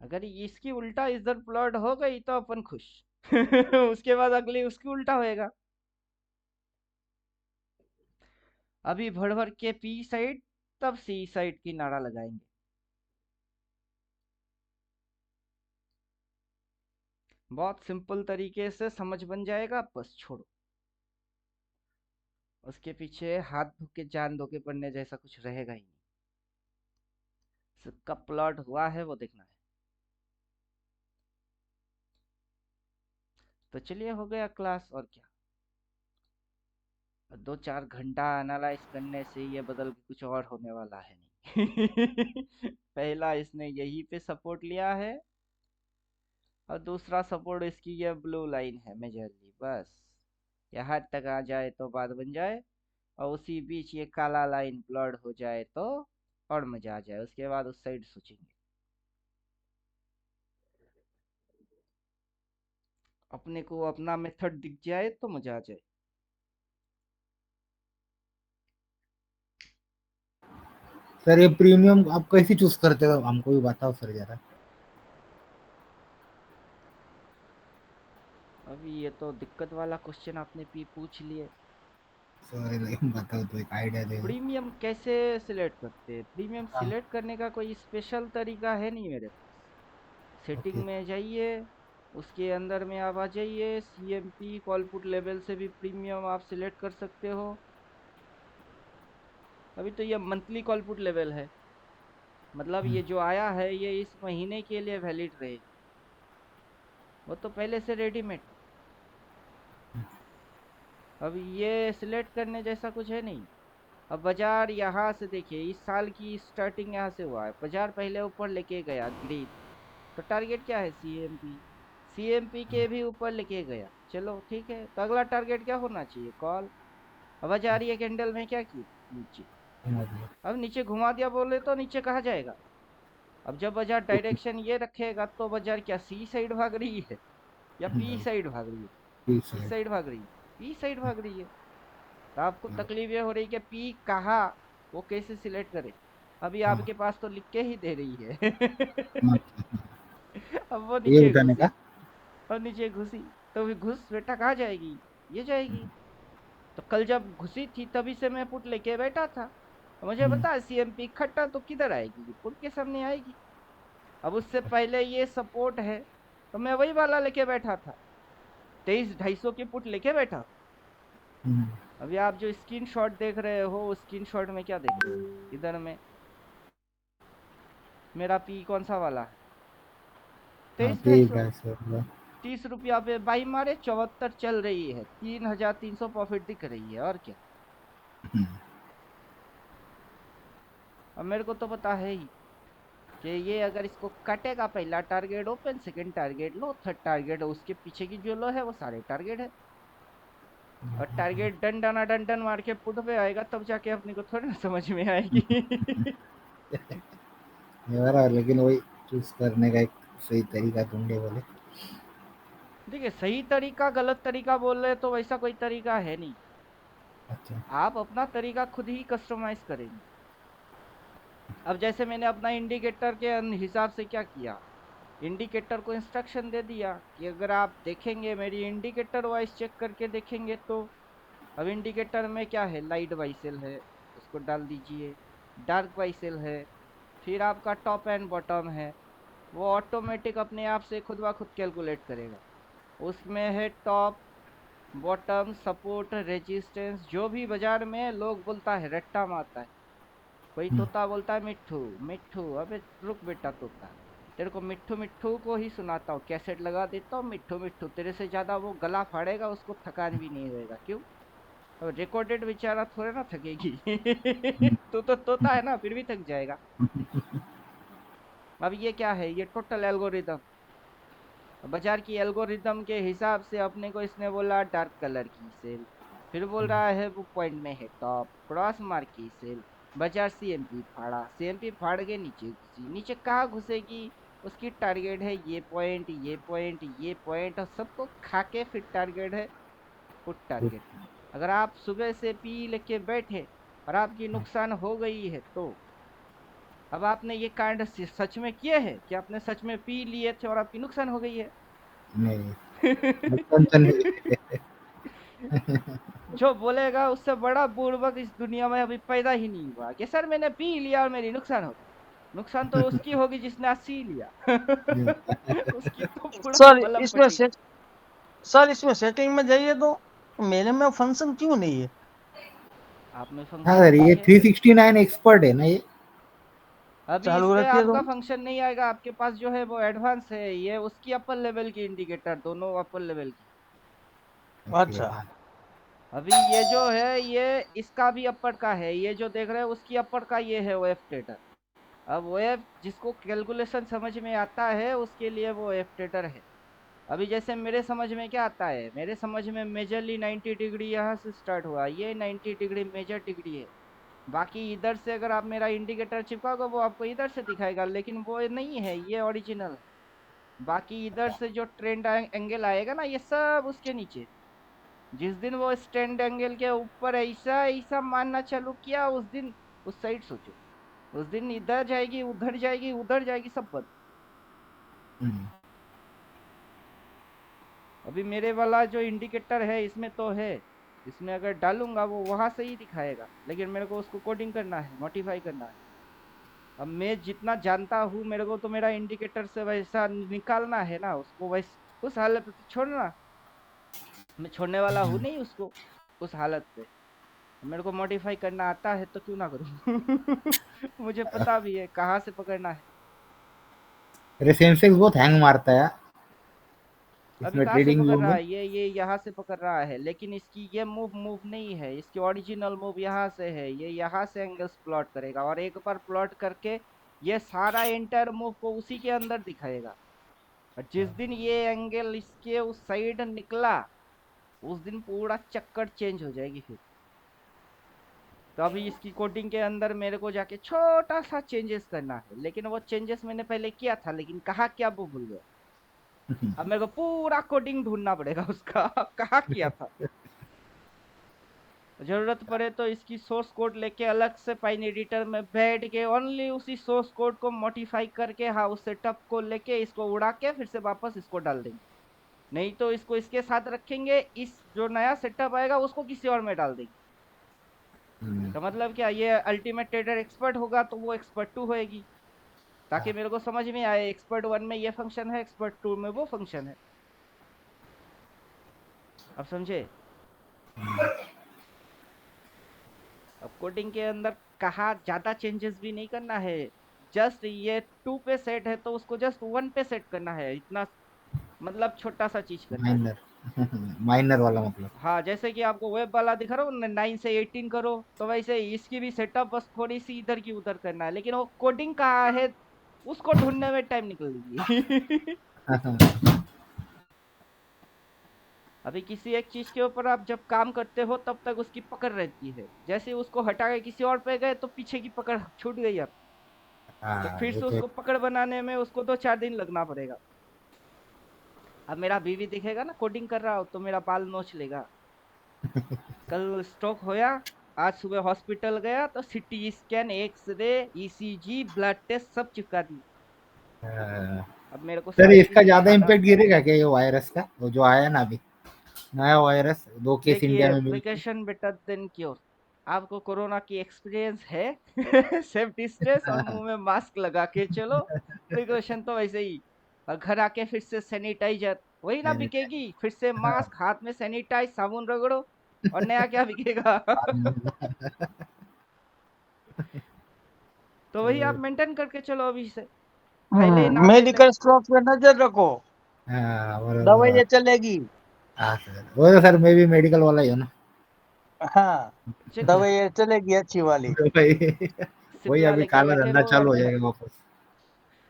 अगर इसकी उल्टा इधर प्लॉट हो गई तो अपन खुश। उसके बाद अगली उसकी उल्टा होएगा। अभी भर भर के पी साइड, तब सी साइड की नारा लगाएंगे। बहुत सिंपल तरीके से समझ बन जाएगा, बस छोड़ो। उसके पीछे हाथ धो के जान धो के पड़ने जैसा कुछ रहेगा ही नहीं। कब प्लॉट हुआ है वो देखना है। तो चलिए, हो गया क्लास, और क्या। 2-4 घंटा एनालाइज करने से ये बदल के कुछ और होने वाला है नहीं। पहला इसने यही पे सपोर्ट लिया है, और दूसरा सपोर्ट इसकी ये ब्लू लाइन है मेजरली, बस यहाँ तक आ जाए तो बात बन जाए, और उसी बीच ये काला लाइन प्लॉट हो जाए तो और मजा आ जाए। उसके बाद उस साइड सोचेंगे, अपने को अपना मेथड दिख जाए तो मजा आ जाए। सर ये प्रीमियम आप कैसे चूज करते हो, हमको भी बताओ सर जरा। अभी ये तो दिक्कत वाला क्वेश्चन आपने पूछ लिए। सर लेकिन बताओ तो, एक आइडिया दे दो। प्रीमियम कैसे सिलेक्ट करते हैं? प्रीमियम हाँ, सिलेक्ट करने का कोई स्पेशल तरीका है नहीं मेरे पास। Setting okay. में जाइए, उसके अंदर में आप आ जाइए, सीएमपी कॉलपुट लेवल से भी प्रीमियम आप सिलेक्ट कर सकते हो। अभी तो ये मंथली कॉलपुट लेवल है, मतलब हम्म, ये जो आया है ये इस महीने के लिए वैलिड रहेगी। वो तो पहले से रेडीमेड। अब ये सिलेक्ट करने जैसा कुछ है नहीं। अब बाजार यहाँ से देखिए, इस साल की स्टार्टिंग यहाँ से हुआ है, बाजार पहले ऊपर लेके गया ग्रीन, तो टारगेट क्या है? सीएमपी। सीएमपी के भी ऊपर लेके गया, चलो ठीक है, तो अगला टारगेट क्या होना चाहिए? कॉल। अब बाजार ये कैंडल में क्या की? नीचे। समझ गया। अब नीचे घुमा दिया बोले तो नीचे कहा जाएगा। अब जब बाजार ओके, डायरेक्शन ये रखेगा तो बाजार क्या सी साइड भाग रही है या पी भाई साइड भाग रही है? ठीक किस है। साइड भाग रही है? पी साइड भाग रही है। तो आपको तकलीफ ये हो रही है कि पी कहाँ, वो कैसे सिलेक्ट करे? अभी हाँ, आपके पास तो लिख के ही दे रही है। हाँ, अब वो ये नीचे उठाने घुसी, का। और नीचे घुसी, तो भी घुस बेटा कहाँ जाएगी? ये जाएगी। तो कल जब घुसी थी तभी से मैं पुट लेके बैठा था, तो मुझे हम्म, बता सीएमपी खट्टा तो किधर आएगी? पुट के सामने आएगी। अब उससे पहले ये सपोर्ट है, तो मैं वही वाला लेके बैठा था, 23-250 की पुट लेके बैठा। हम्म, अभी आप जो स्क्रीनशॉट देख रहे हो, उस स्क्रीनशॉट में क्या देख रहे हो? इधर में मेरा पी कौन सा वाला है? हाँ, तेईस ढाई ठीक सौ है सर। 30 रुपया पे बाई मारे, 74 चल रही है, 3300 प्रॉफिट दिख रही है, और क्या। हम्म, अब मेरे को तो पता है ही कि ये अगर इसको कटेगा, पहला टारगेट ओपन, सेकंड टारगेट लो, थर्ड टारगेट उसके पीछे की जो लो है वो सारे टारगेट है। और टारगेट डन डना डन डन मार के पुट पे आएगा, तब जाके अपने को थोड़ी ना समझ में आएगी। यार लेकिन वही चूज करने का एक सही तरीका ढूंढे बोले। देखिए, सही तरीका गलत तरीका बोल रहे तो वैसा कोई तरीका है नहीं। अच्छा। आप अपना तरीका खुद ही कस्टमाइज करेंगे। अब जैसे मैंने अपना इंडिकेटर के हिसाब से क्या किया, इंडिकेटर को इंस्ट्रक्शन दे दिया कि अगर आप देखेंगे मेरी इंडिकेटर वाइज चेक करके देखेंगे तो, अब इंडिकेटर में क्या है? लाइट वाइसेल है, उसको डाल दीजिए। डार्क वाइसेल है, फिर आपका टॉप एंड बॉटम है, वो ऑटोमेटिक अपने आप से खुद ब खुद कैलकुलेट करेगा। उसमें है टॉप, बॉटम, सपोर्ट, रेजिस्टेंस, जो भी बाजार में लोग बोलता है रट्टा मारता है। कोई हम्म, तोता बोलता है मिट्ठू मिट्ठू, अबे रुक बेटा तोता, तेरे को मिट्ठू मिट्ठू को ही सुनाता हूँ, कैसेट लगा देता हूँ, मिट्ठू मिट्ठू, तेरे से ज्यादा वो गला फाड़ेगा, उसको थकान भी नहीं होएगा। क्यों? अब रिकॉर्डेड बेचारा थोड़ा ना थकेगी। हम्म, तू तो तोता है ना, फिर भी थक जाएगा। अब ये क्या है? ये टोटल एल्गोरिदम। बाजार की एल्गोरिदम के हिसाब से अपने को इसने बोला डार्क कलर की सेल, फिर बोल रहा है वो पॉइंट में है टॉप, क्रॉस मार्क की सेल, बाजार सीएमपी फाड़ा, सीएमपी फाड़ के नीचे घुसी, नीचे कहाँ घुसेगी, उसकी टारगेट है ये पॉइंट, ये पॉइंट, ये पॉइंट, और सबको खा के फिर टारगेट है पुट टारगेट। अगर आप सुबह से पी लेके बैठे और आपकी नुकसान हो गई है, तो अब आपने ये कांड सच में किए हैं कि आपने सच में पी लिए थे और आपकी नुकसान हो गई है? नहीं, नुकसान तो नहीं। जो बोलेगा उससे बड़ा बुड़बक इस दुनिया में अभी पैदा ही नहीं हुआ कि सर मैंने पी लिया और मेरी नुकसान हो गई। नुकसान तो उसकी होगी जिसने 80 लिया। उसकी तो पूरा सर मलम इसमें पट्टी। सर इसमें सेटिंग में जाइए तो मेरे में फंक्शन क्यों नहीं है? आप में हाँ फंक्शन सर, नहीं ये है, 369 एक्सपर्ट है ना ये। अभी इस चालू पे रखिए तो। आपका फंक्शन नहीं आएगा। आपके पास जो है वो एडवांस है, ये उसकी अपर लेवल की इंडिकेटर, दोनों अपर लेवल की। ओके, अच्छा। हाँ। अभी ये जो है ये इसका भी अपर का है, ये जो देख रहे हैं उसकी अपर का ये है वेव टेटर। अब वेव जिसको कैलकुलेशन समझ में आता है उसके लिए वो वेव टेटर है। अभी जैसे मेरे समझ में क्या आता है, मेरे समझ में मेजरली 90 डिग्री यहाँ से स्टार्ट हुआ, ये 90 डिग्री मेजर डिग्री है। बाकी इधर से अगर आप मेरा इंडिकेटर चिपकाओगे वो आपको इधर से दिखाएगा, लेकिन वो नहीं है, ये ओरिजिनल है। बाकी इधर से जो ट्रेंड एंगल आएगा ना, ये सब उसके नीचे। जिस दिन वो स्टैंड एंगल के ऊपर ऐसा ऐसा मानना चालू किया, उस दिन उस साइड सोचो, उस दिन इधर जाएगी, उधर जाएगी, उधर जाएगी, सब बंद। हम्म, अभी मेरे वाला जो इंडिकेटर है इसमें तो है, इसमें अगर डालूंगा वो वहां से ही दिखाएगा, लेकिन मेरे को उसको कोडिंग करना है, मॉडिफाई करना है। अब मैं जितना जानता हूँ, मेरे को तो मेरा इंडिकेटर से वैसा निकालना है ना उसको, वैसे उस हालत पे छोड़ना। मैं छोड़ने वाला हूँ नहीं उसको उस हालत पे। मेरे को मॉडिफाई करना आता है तो क्यों ना करूँ। मुझे पता भी है कहाँ से पकड़ना है। अरे सेंसेक्स बहुत हैंग मारता है अभी इसमें कहाँ से ट्रेडिंग पकड़ व्यू रहा में। है, ये यहाँ से पकड़ रहा है, लेकिन इसकी ये मूव मूव नहीं है, इसकी ओरिजिनल मूव यहाँ से है, ये यहाँ से एंगल्स प्लॉट करेगा और एक बार प्लॉट करके ये सारा एंटायर मूव को उसी के अंदर दिखाएगा। और जिस दिन ये एंगल इसके उस साइड निकला, उस दिन पूरा चक्कर चेंज हो जाएगी फिर। तो अभी इसकी कोडिंग के अंदर मेरे को जाके छोटा सा चेंजेस करना है, लेकिन वो चेंजेस मैंने पहले किया था, लेकिन कहाँ क्या वो भूल गया। अब मेरे को पूरा कोडिंग ढूंढना पड़ेगा उसका। कहाँ किया था। जरूरत पड़े तो इसकी सोर्स कोड लेके अलग से पाइन एडिटर में बैठ के ओनली उसी सोर्स कोड को मॉडिफाई करके, हाँ उस सेटअप को लेके इसको उड़ा के फिर से वापस इसको डाल देंगे। नहीं तो इसको इसके साथ रखेंगे, इस जो नया सेटअप आएगा उसको किसी और में डाल देंगे। हम्म, तो मतलब क्या, ये अल्टीमेट ट्रेडर एक्सपर्ट होगा तो वो एक्सपर्ट 2 होएगी, ताकि मेरे को समझ में आए एक्सपर्ट 1 में ये फंक्शन है, एक्सपर्ट 2 में वो फंक्शन है। अब समझे। अब कोडिंग के अंदर कहा ज्यादा चेंजेस भी नहीं करना है, जस्ट ये 2 पे सेट है तो उसको जस्ट 1 पे सेट करना है, इतना मतलब छोटा सा चीज करना है। माइनर। माइनर वाला मतलब। हाँ, जैसे कि आपको वेब वाला दिखा रहा हूँ 9 से 18 करो, तो वैसे इसकी भी सेटअप बस थोड़ी सी इधर की उधर करना है, लेकिन वो कोडिंग कहाँ है उसको ढूंढने में टाइम निकलेगी। अभी किसी एक चीज के ऊपर आप जब काम करते हो तब तक उसकी पकड़ रहती है, जैसे उसको हटा के किसी और पे गए तो पीछे की पकड़ छूट गई अब। तो हाँ, फिर ये से तो उसको पकड़ बनाने में उसको 2-4 दिन लगना पड़ेगा। अब मेरा बीवी दिखेगा ना कोडिंग कर रहा हो तो मेरा बाल नोच लेगा। कल स्ट्रोक होया, आज सुबह हॉस्पिटल गया तो CT scan, x-ray, ECG, blood test सब चिपका दी। अब मेरे को सर, सारी इसका चीजें ज्यादा याद आ इम्पैक्ट गिरेगा क्या ये वायरस का, वो जो आया ना अभी, नया वायरस, 2 केस इंडिया देखिए, में मिले। Precaution better than cure. आपको कोरोना की एक्सपीरियंस है। सेफ डिस्टेंस और मुंह में मास्क लगा के चलो, प्रिकॉशन तो वैसे ही। और घर आके फिर से सैनिटाइजर वही ना बिकेगी, फिर से मास्क, हाथ में सैनिटाइज, साबुन रगड़ो, और नया क्या बिकेगा। तो वही आप मेंटेन करके चलो अभी से, पहले नाते से। मेडिकल स्टॉक पे नजर रखो, हाँ, बराबर। दवाइयाँ चलेगी। हाँ सर, वो तो सर मैं भी मेडिकल वाला ही हूँ ना। हाँ, चलिए, दवाइयाँ चलेगी अच्छी वाली। वही। सिटी वही अभी वाले के काला बैठे धंधा रहो चालू हो अपने। जाएगा वापस।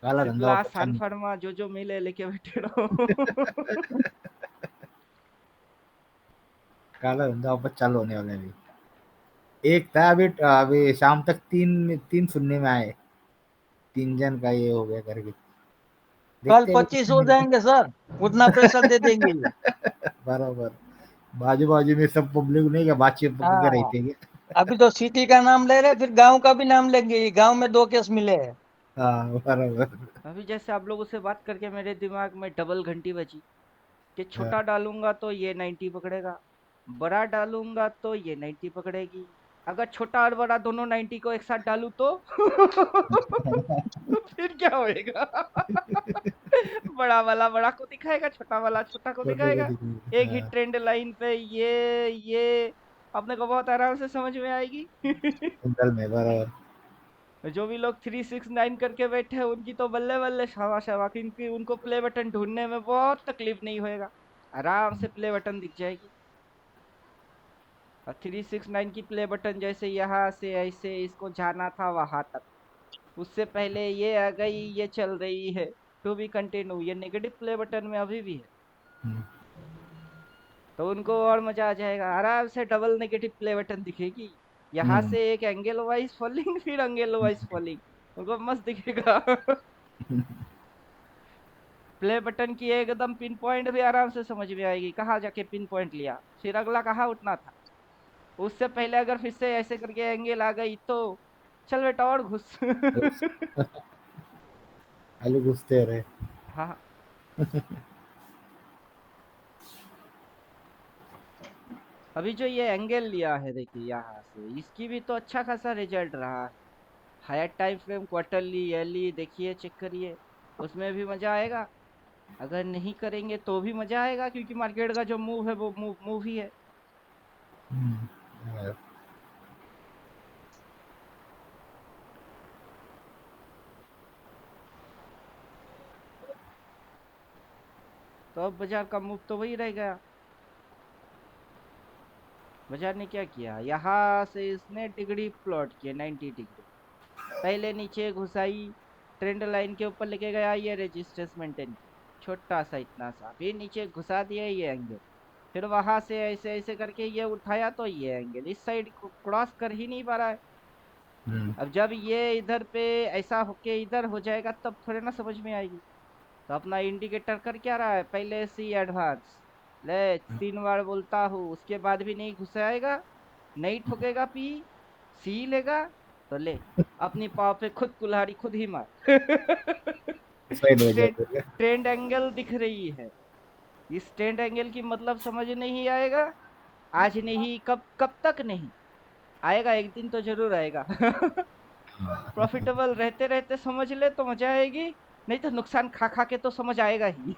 काला धंधा सिप्ला वापस सान चालू फार्मा जो मिले लेके बैठे रहो। काला धंधा वापस चालू होने वाला है अभी। एक था अभी अभी शाम तक तीन तीन सुनने में आए, 3 जन का ये हो गया करके। कल देखते हैं अभी 25 कितने हो मिलते जाएंगे सर, उतना प्रेशर दे देंगे ये। हैं। बराबर, बाजू बाजू में सब पब्लिक नहीं क्या बातचीत करके हाँ, रहती है क्या? अभी तो सिटी का नाम ले रहे, फिर गांव का भी नाम लेंगे। ये गांव में 2 केस मिले हैं। हाँ बराबर। अभी जैसे आप लोगों से बात करके मेरे दिमाग में डबल घंटी बजी कि हाँ, छोटा डालूंगा तो ये 90 पकड़ेगा, बड़ा डालूंगा तो ये 90 पकड़ेगी, अगर छोटा और बड़ा दोनों 90 को एक साथ डालूं तो फिर क्या होएगा? बड़ा वाला बड़ा को दिखाएगा, छोटा वाला छोटा को छोटे को दिखाएगा। दिखी। एक ही ट्रेंड लाइन पे ये अपने को बहुत आराम से समझ में आएगी। सिंगल में बराबर। जो भी लोग 369 करके बैठे हैं उनकी तो बल्ले बल्ले शाबाश शाबाश, क्योंकि उनको प्ले बटन ढूंढने में बहुत तकलीफ नहीं होएगा, आराम से प्ले बटन दिख जाएगी। और 369 की प्ले बटन जैसे यहाँ से ऐसे इसको जाना था वहां तक, उससे पहले ये आ गई, ये चल रही है, टू बी कंटिन्यू, ये नेगेटिव प्ले बटन में अभी भी है। हम्म, तो उनको और मजा आ जाएगा, आराम से डबल नेगेटिव प्ले बटन दिखेगी, यहाँ हम्म, से एक एंगल वाइज फॉलिंग फिर एंगल वाइज फॉलिंग, उनको मस्त दिखेगा। प्ले बटन की एकदम पिन पॉइंट भी आराम से समझ में आएगी, कहाँ जाके पिन पॉइंट लिया, फिर अगला कहाँ उठना था, उससे पहले अगर फिर से ऐसे करके एंगल आ गई तो चल बेटा और घुस। बस, खाली घुसते रहे। हाँ, अभी जो ये एंगल लिया है देखिए यहाँ से, इसकी भी तो अच्छा खासा रिजल्ट रहा है। Higher time frame, quarterly, yearly देखिए, चेक करिए, उसमें भी मजा आएगा। अगर नहीं करेंगे तो भी मजा आएगा, क्योंकि मार्केट का जो मूव है वो मूव ही है। हम्म, तो अब बाजार का मूव तो वही रह गया। बाजार ने क्या किया, यहाँ से इसने डिग्री प्लॉट किया 90 डिग्री, पहले नीचे घुसाई, ट्रेंड लाइन के ऊपर लेके गया, ये रेजिस्टेंस मेंटेन किया छोटा सा इतना सा, फिर नीचे घुसा दिया ये एंगल, फिर वहां से ऐसे ऐसे करके ये उठाया तो ये एंगल इस साइड को क्रॉस कर ही नहीं पा रहा है। हम्म, अब जब ये इधर पे ऐसा होके इधर हो जाएगा तब थोड़े ना समझ में आएगी। तो अपना इंडिकेटर कर क्या रहा है, पहले सी एडवांस, ले 3 बार बोलता हूँ, उसके बाद भी नहीं घुसाएगा, नहीं ठोकेगा पी, सी लेगा, तो ले अपनी पाव पे खुद कुल्हाड़ी खुद ही मार। साइड हो ट्रेंड जाते हैं। ट्रेंड एंगल दिख रही है, इस ट्रेंड एंगल की मतलब समझ नहीं आएगा, आज नहीं, कब कब तक नहीं आएगा, एक दिन तो जरूर आएगा। प्रॉफिटेबल रहते रहते समझ ले तो मजा आएगी, नहीं तो नुकसान खा खा के तो समझ आएगा ही।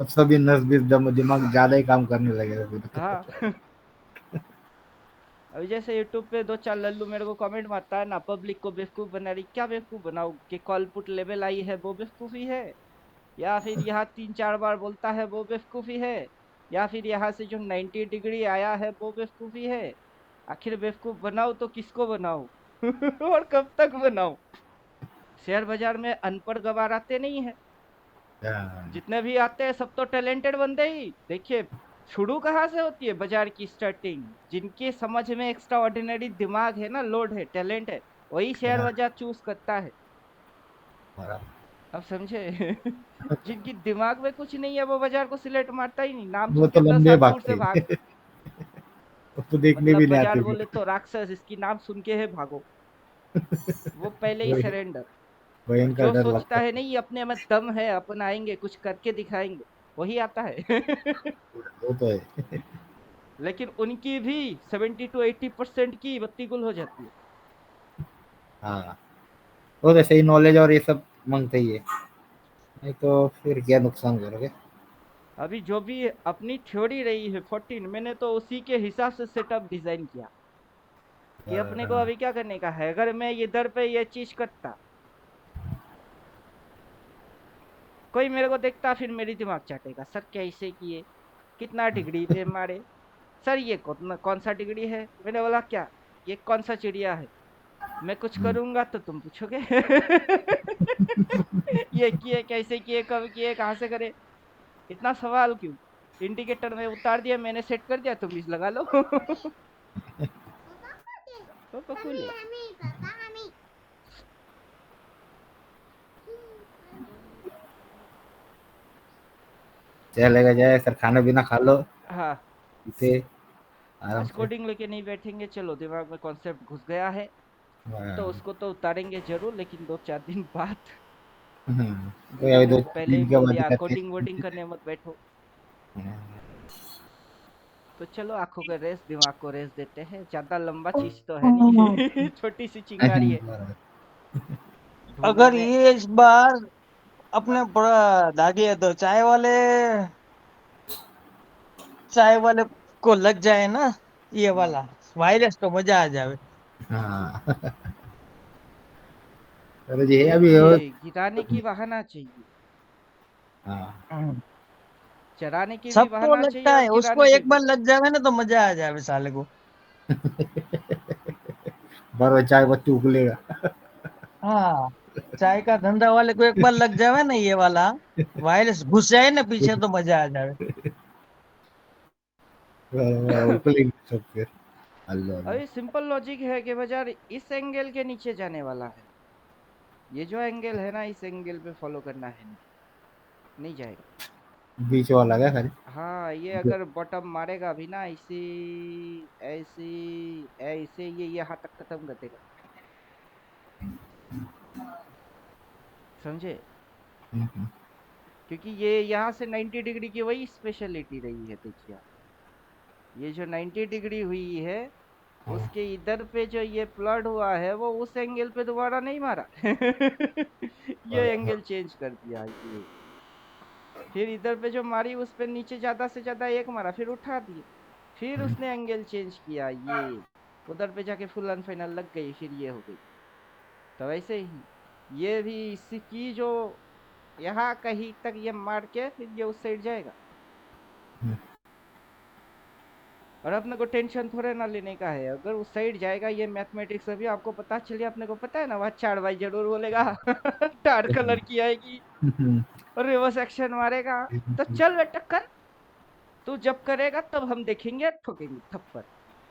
अब सभी नस बीस दिमाग ज्यादा ही काम करने लगेगा फिर तो। हाँ, अभी जैसे यूट्यूब पे 2 4 लल्लू मेरे को कमेंट मारता है ना, पब्लिक को बेवकूफ बना रही, क्या बेवकूफ बनाओ, कि कॉल पुट लेवल आई है वो बेवकूफी है, या फिर यहाँ 3 4 बार बोलता है वो बेवकूफी है, या फिर यहाँ से जो 90 डिग्री आया है वो बेवकूफी है, आखिर बेवकूफ बनाओ तो किसको बनाओ? और कब तक बनाओ? शेयर बाजार में अनपढ़ गवार आते नहीं है, हाँ, जितने भी आते हैं सब तो टैलेंटेड बंदे ही, देखिए शुरू कहाँ से होती है बाजार की स्टार्टिंग, जिनके समझ में एक्स्ट्रा ऑर्डिनरी दिमाग है ना, लोड है, टैलेंट है, वही शेयर हाँ, बाजार चूज करता है। बराबर। अब समझे? जिनकी दिमाग में कुछ नहीं है वो बाजार को सिलेक्ट मारता ही नहीं, नाम वो सुन तो के 10 लंबे साल दूर से भागते भाग। हैं। वो तो देखने मतलब भी नहीं बाजार आते बोले फिर। तो राक्षस, इसकी नाम सुन के है भागो, वो पहले ही वही, सरेंडर। और भयंकर जो डर सोचता लगता है है। नहीं अपने में दम है, अपन आएंगे कुछ करके दिखाएंगे, वही आता है। वो तो है। लेकिन उनकी भी 70 to 80% की बत्ती गुल हो जाती है। हाँ, वो तो सही नॉलेज और ये सब मांगते ही है, नहीं तो फिर क्या नुकसान करोगे। अभी जो भी अपनी थ्योरी रही है 14, मैंने तो उसी के हिसाब से सेटअप डिजाइन किया, कि अपने को हाँ, अभी क्या करने का है, अगर मैं इधर पे ये चीज करता, कोई मेरे को देखता फिर मेरी दिमाग चाटेगा, सर कैसे किए, कितना डिग्री पे मारे, सर ये कौन कौन सा डिग्री है, मैंने बोला क्या, ये कौन सा चिड़िया है, मैं कुछ करूंगा तो तुम पूछोगे ये किए, कैसे किए, कब किए, कहाँ से करे, इतना सवाल क्यों? इंडिकेटर में उतार दिया मैंने, सेट कर दिया, तुम इस लगा लो पापा को ले। चलेगा जाए सर, खाना पीना खा लो, हाँ, इसे आराम आज से। कोडिंग लेके नहीं बैठेंगे, चलो दिमाग में कॉन्सेप्ट घुस गया है तो हाँ, उसको तो उतारेंगे जरूर, लेकिन 2-4 दिन बाद। कोई अभी दो पहले ही दिन के बोल बाद दिया करते कोडिंग वोडिंग करने मत बैठो। हैं। तो चलो आंखों को रेस्ट, दिमाग को रेस्ट देते हैं, ज्यादा लंबा चीज तो है नहीं छोटी सी चिंगारी है अगर ढूंढने में। ये इस बार अपने पूरा दागी है तो चाय वाले को लग जाए ना ये हम्म, वाला वायरस, तो मजा आ जाए। हाँ चलो जी ये अभी गिराने की बहाना चाहिए, हाँ हम्म। चराने की भी सबको बहाना चाहिए लगता और है, उसको गिराने की एक भी। बार लग जाए ना तो मजा आ जाए साले को। बार चाय बच्चू उगलेगा। हाँ, चाय का धंधा वाले को एक बार लग जाए ना ये वाला वायरस, घुस जाए ना पीछे तो मजा आ जाए। उगलेगी सब फिर। अल्लाह अल्लाह। अभी सिंपल लॉजिक है कि बाजार इस एंगल के नीचे जाने वाला है, ये जो एंगल है ना इस एंगल पे फॉलो करना है, नहीं, नहीं जाएगा। बीच वाला क्या खाली। हाँ, ये अगर बॉटम मारेगा भी ना ऐसे ऐसे ऐसे, ये यहाँ तक खत्म कर देगा, समझे? क्योंकि ये यहाँ से 90 डिग्री की वही स्पेशलिटी रही है, देखिए आप, ये जो 90 डिग्री हुई है उसके इधर पे जो ये प्लॉट हुआ है वो उस एंगल पे दोबारा नहीं मारा ये एंगल चेंज कर दिया ये, फिर इधर पे जो मारी उस पे नीचे ज्यादा से ज्यादा एक मारा, फिर उठा दिए, फिर उसने एंगल चेंज किया, ये उधर पे जाके फुल एंड फाइनल लग गई, फिर ये हो गई। तो वैसे ही ये भी इसकी जो यहाँ कहीं तक ये मार के फिर ये उस साइड जाएगा, और अपने को टेंशन थोड़े ना लेने का है, अगर उस साइड जाएगा ये मैथमेटिक्स अभी आपको पता चलिए, अपने को पता है ना, वहाँ चार भाई जरूर बोलेगा डार्क कलर की आएगी और रिवर्स एक्शन मारेगा, तो चल बेटा कर, तू जब करेगा तब हम देखेंगे, ठोकेंगे थप्पड़,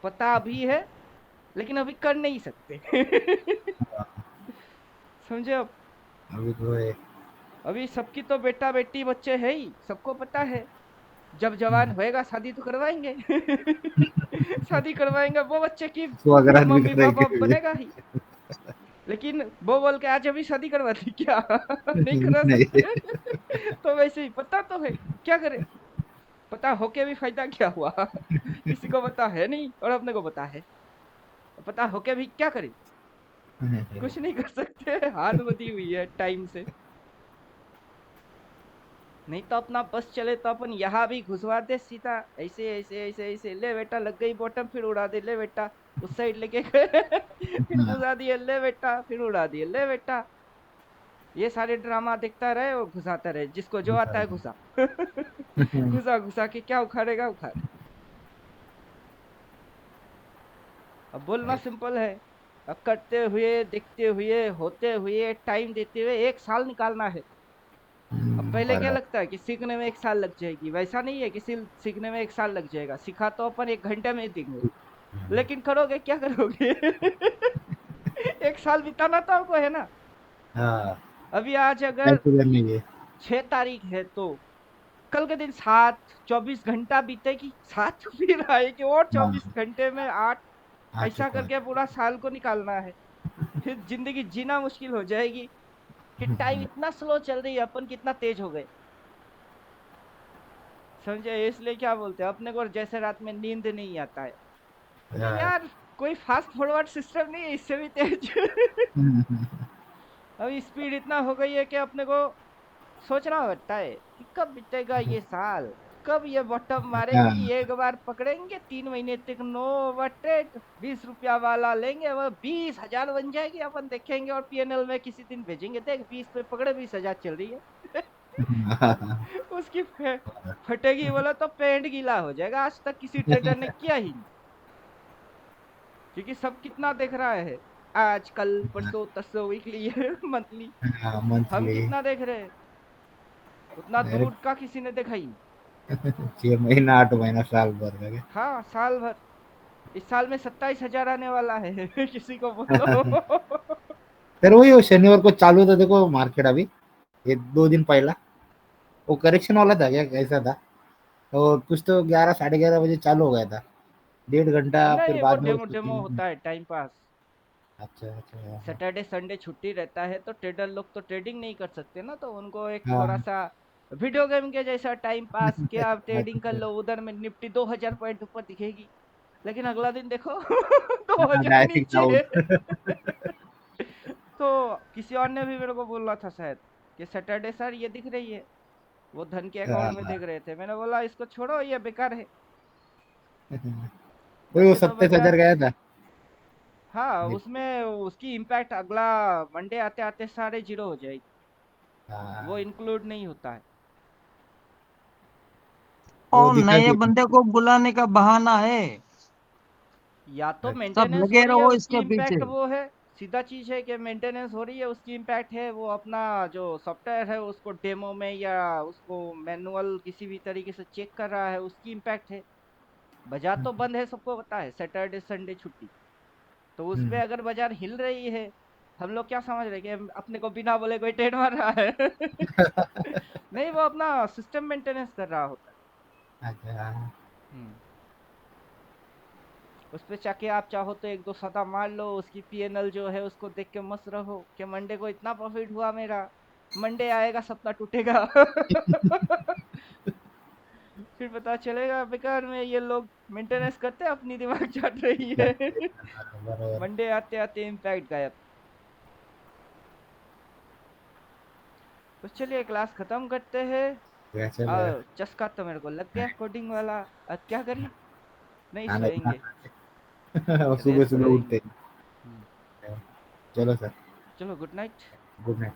पता अभी है लेकिन अभी कर नहीं सकते समझे अब? अभी तो है। अभी सबकी तो बेटा बेटी बच्चे है ही, सबको पता है, जब जवान होएगा शादी तो करवाएंगे शादी करवाएंगे वो बच्चे की तो अगर आज भी मम्मी करेंगे पापा बनेगा ही, लेकिन वो बोल के आज अभी शादी करवा दी क्या नहीं करा नहीं। सकते तो वैसे ही पता तो है, क्या करे, पता होके भी फायदा क्या हुआ किसी को पता है नहीं और अपने को पता है, पता होके भी क्या करे, कुछ नहीं कर सकते हाथ बधी हुई है टाइम से। नहीं तो अपना बस चले तो अपन यहाँ भी घुसवा दे सीधा, ऐसे ऐसे ऐसे ऐसे, ले बेटा लग गई बॉटम, फिर उड़ा दे, ले बेटा उस साइड लेके गए फिर घुसा दिए, ले बेटा, फिर उड़ा दिए, ले बेटा, ये सारे ड्रामा देखता रहे और घुसाता रहे, जिसको जो आता है घुसा घुसा घुसा के क्या उखाड़ेगा उखाड़। अब बोलना सिंपल है, अब करते हुए देखते हुए होते हुए टाइम देते हुए 1 साल निकालना है। अब पहले क्या लगता है कि सीखने में 1 साल लग जाएगी, वैसा नहीं है कि सीखने में 1 साल लग जाएगा, सिखा तो अपन 1 घंटे में ही देंगे, लेकिन करोगे क्या करोगे 1 साल बिताना तो आपको है ना। हाँ अभी आज अगर ऐसे करने के। 6 तारीख है तो कल के दिन 7 24 घंटा बीतेगी, 7 फिर आएगी और हाँ 24 घंटे में 8, आ ऐसा चुका करके है। पूरा साल को निकालना है, फिर जिंदगी जीना मुश्किल हो जाएगी कि टाइम इतना स्लो चल रही है, अपन कितना तेज हो गए, समझे? इसलिए क्या बोलते हैं अपने को, जैसे रात में नींद नहीं आता है, मतलब हाँ। यार कोई फास्ट फॉरवर्ड सिस्टम नहीं है इससे भी तेज अभी स्पीड इतना हो गई है कि अपने को सोचना पड़ता है कि कब बीतेगा ये साल, कब ये बॉटम मारेगी, हाँ। एक बार पकड़ेंगे 3 महीने तक नो ओवरटेक, 20 रुपया वाला लेंगे वो 20,000 बन जाएगी, अपन देखेंगे और पीएनएल में किसी दिन भेजेंगे, देख 20 पे पकड़े 20,000 चल रही है उसकी फटेगी बोला तो पेंट गीला हो जाएगा, आज तक किसी ट्रेडर ने किया ही नहीं, क्योंकि सब कितना देख रहा है, आज कल परसों तरसों वीकली मंथली। हाँ हम मंथली। कितना देख रहे हैं, उतना मेरे दूर का किसी ने देखा ही नहीं। 6 महीना 8 महीना साल भर का क्या? हाँ साल भर। इस साल में 27,000 आने वाला है किसी को बोलो। फिर वही वो शनिवार को चालू था देखो मार्केट अभी, ये 2 दिन पहला वो करेक्शन वाला था क्या, कैसा था? और कुछ तो 11 साढ़े 11 बजे चालू हो गया था, 1.5 घंटा, फिर नहीं वो बाद में डेमो उसको डेमो होता है, टाइम पास। अच्छा अच्छा। हाँ सैटरडे संडे छुट्टी रहता है तो ट्रेडर लोग तो ट्रेडिंग नहीं कर सकते ना, तो उनको एक थोड़ा हाँ। सा वीडियो गेम के जैसा टाइम पास कि आप ट्रेडिंग कर अच्छा। लो, उधर में निफ्टी 2,000 पॉइंट ऊपर दिखेगी, लेकिन अगला दिन देखो 2,000 डायरेक्ट नीचे। डाउन। तो किसी और ने भी मेरे को बोला था शायद कि सैटरडे सर ये दिख रही है, वो धन के अकाउंट में देख रहे थे, मैंने बोला इसको छोड़ो ये बेकार है। वही वो वैसे तो 27,000 बाजार, गया था। हाँ उसमें उसकी इम्पैक्ट अगला मंडे आते आते सारे जीरो हो जाएगी, वो हाँ इंक्लूड नहीं होता है। वो और दिखा नए कि बंदे को बुलाने का बहाना है, या तो सब मेंटेनेंस हो लगे रही है रहो उसकी इसके पीछे। इम्पैक्ट वो है, सीधा चीज है कि मेंटेनेंस हो रही है उसकी इम्पैक्ट है, वो अपना जो सॉफ्टवेयर है उसको डेमो में या उसको मैनुअल किसी भी तरीके से चेक कर रहा है, उसकी इम्पैक्ट है। बाजार तो बंद है, सबको पता है, सैटरडे संडे छुट्टी। तो उसमें अगर बाजार हिल रही है, हम लोग क्या समझ रहे हैं कि अपने को बिना बोले कोई ट्रेड मार रहा है। नहीं वो अपना सिस्टम मेंटेनेंस कर रहा होता है। अच्छा। हम्म। उस पे जाके आप चाहो तो एक दो सदा मार लो, उसकी पीएनएल जो है उसको देख के मस्त रहो कि मंडे को इतना प्रॉफिट हुआ मेरा, मंडे आएगा सपना टूटेगा। फिर पता चलेगा बेकार में ये लोग मेंटेनेंस करते हैं, अपनी दिमाग चाट रही है। बराबर। मंडे आते आते इम्पैक्ट गायब। तो चलिए क्लास खत्म करते हैं। कैसे लगा? चस्का तो मेरे को लग गया कोडिंग वाला, अब क्या करें, नहीं खाना सोएंगे, खाना सुबह रेस्ट सुबह करेंगे। उठते हम्म, हैं। चलो सर। चलो गुड नाइट। Good night.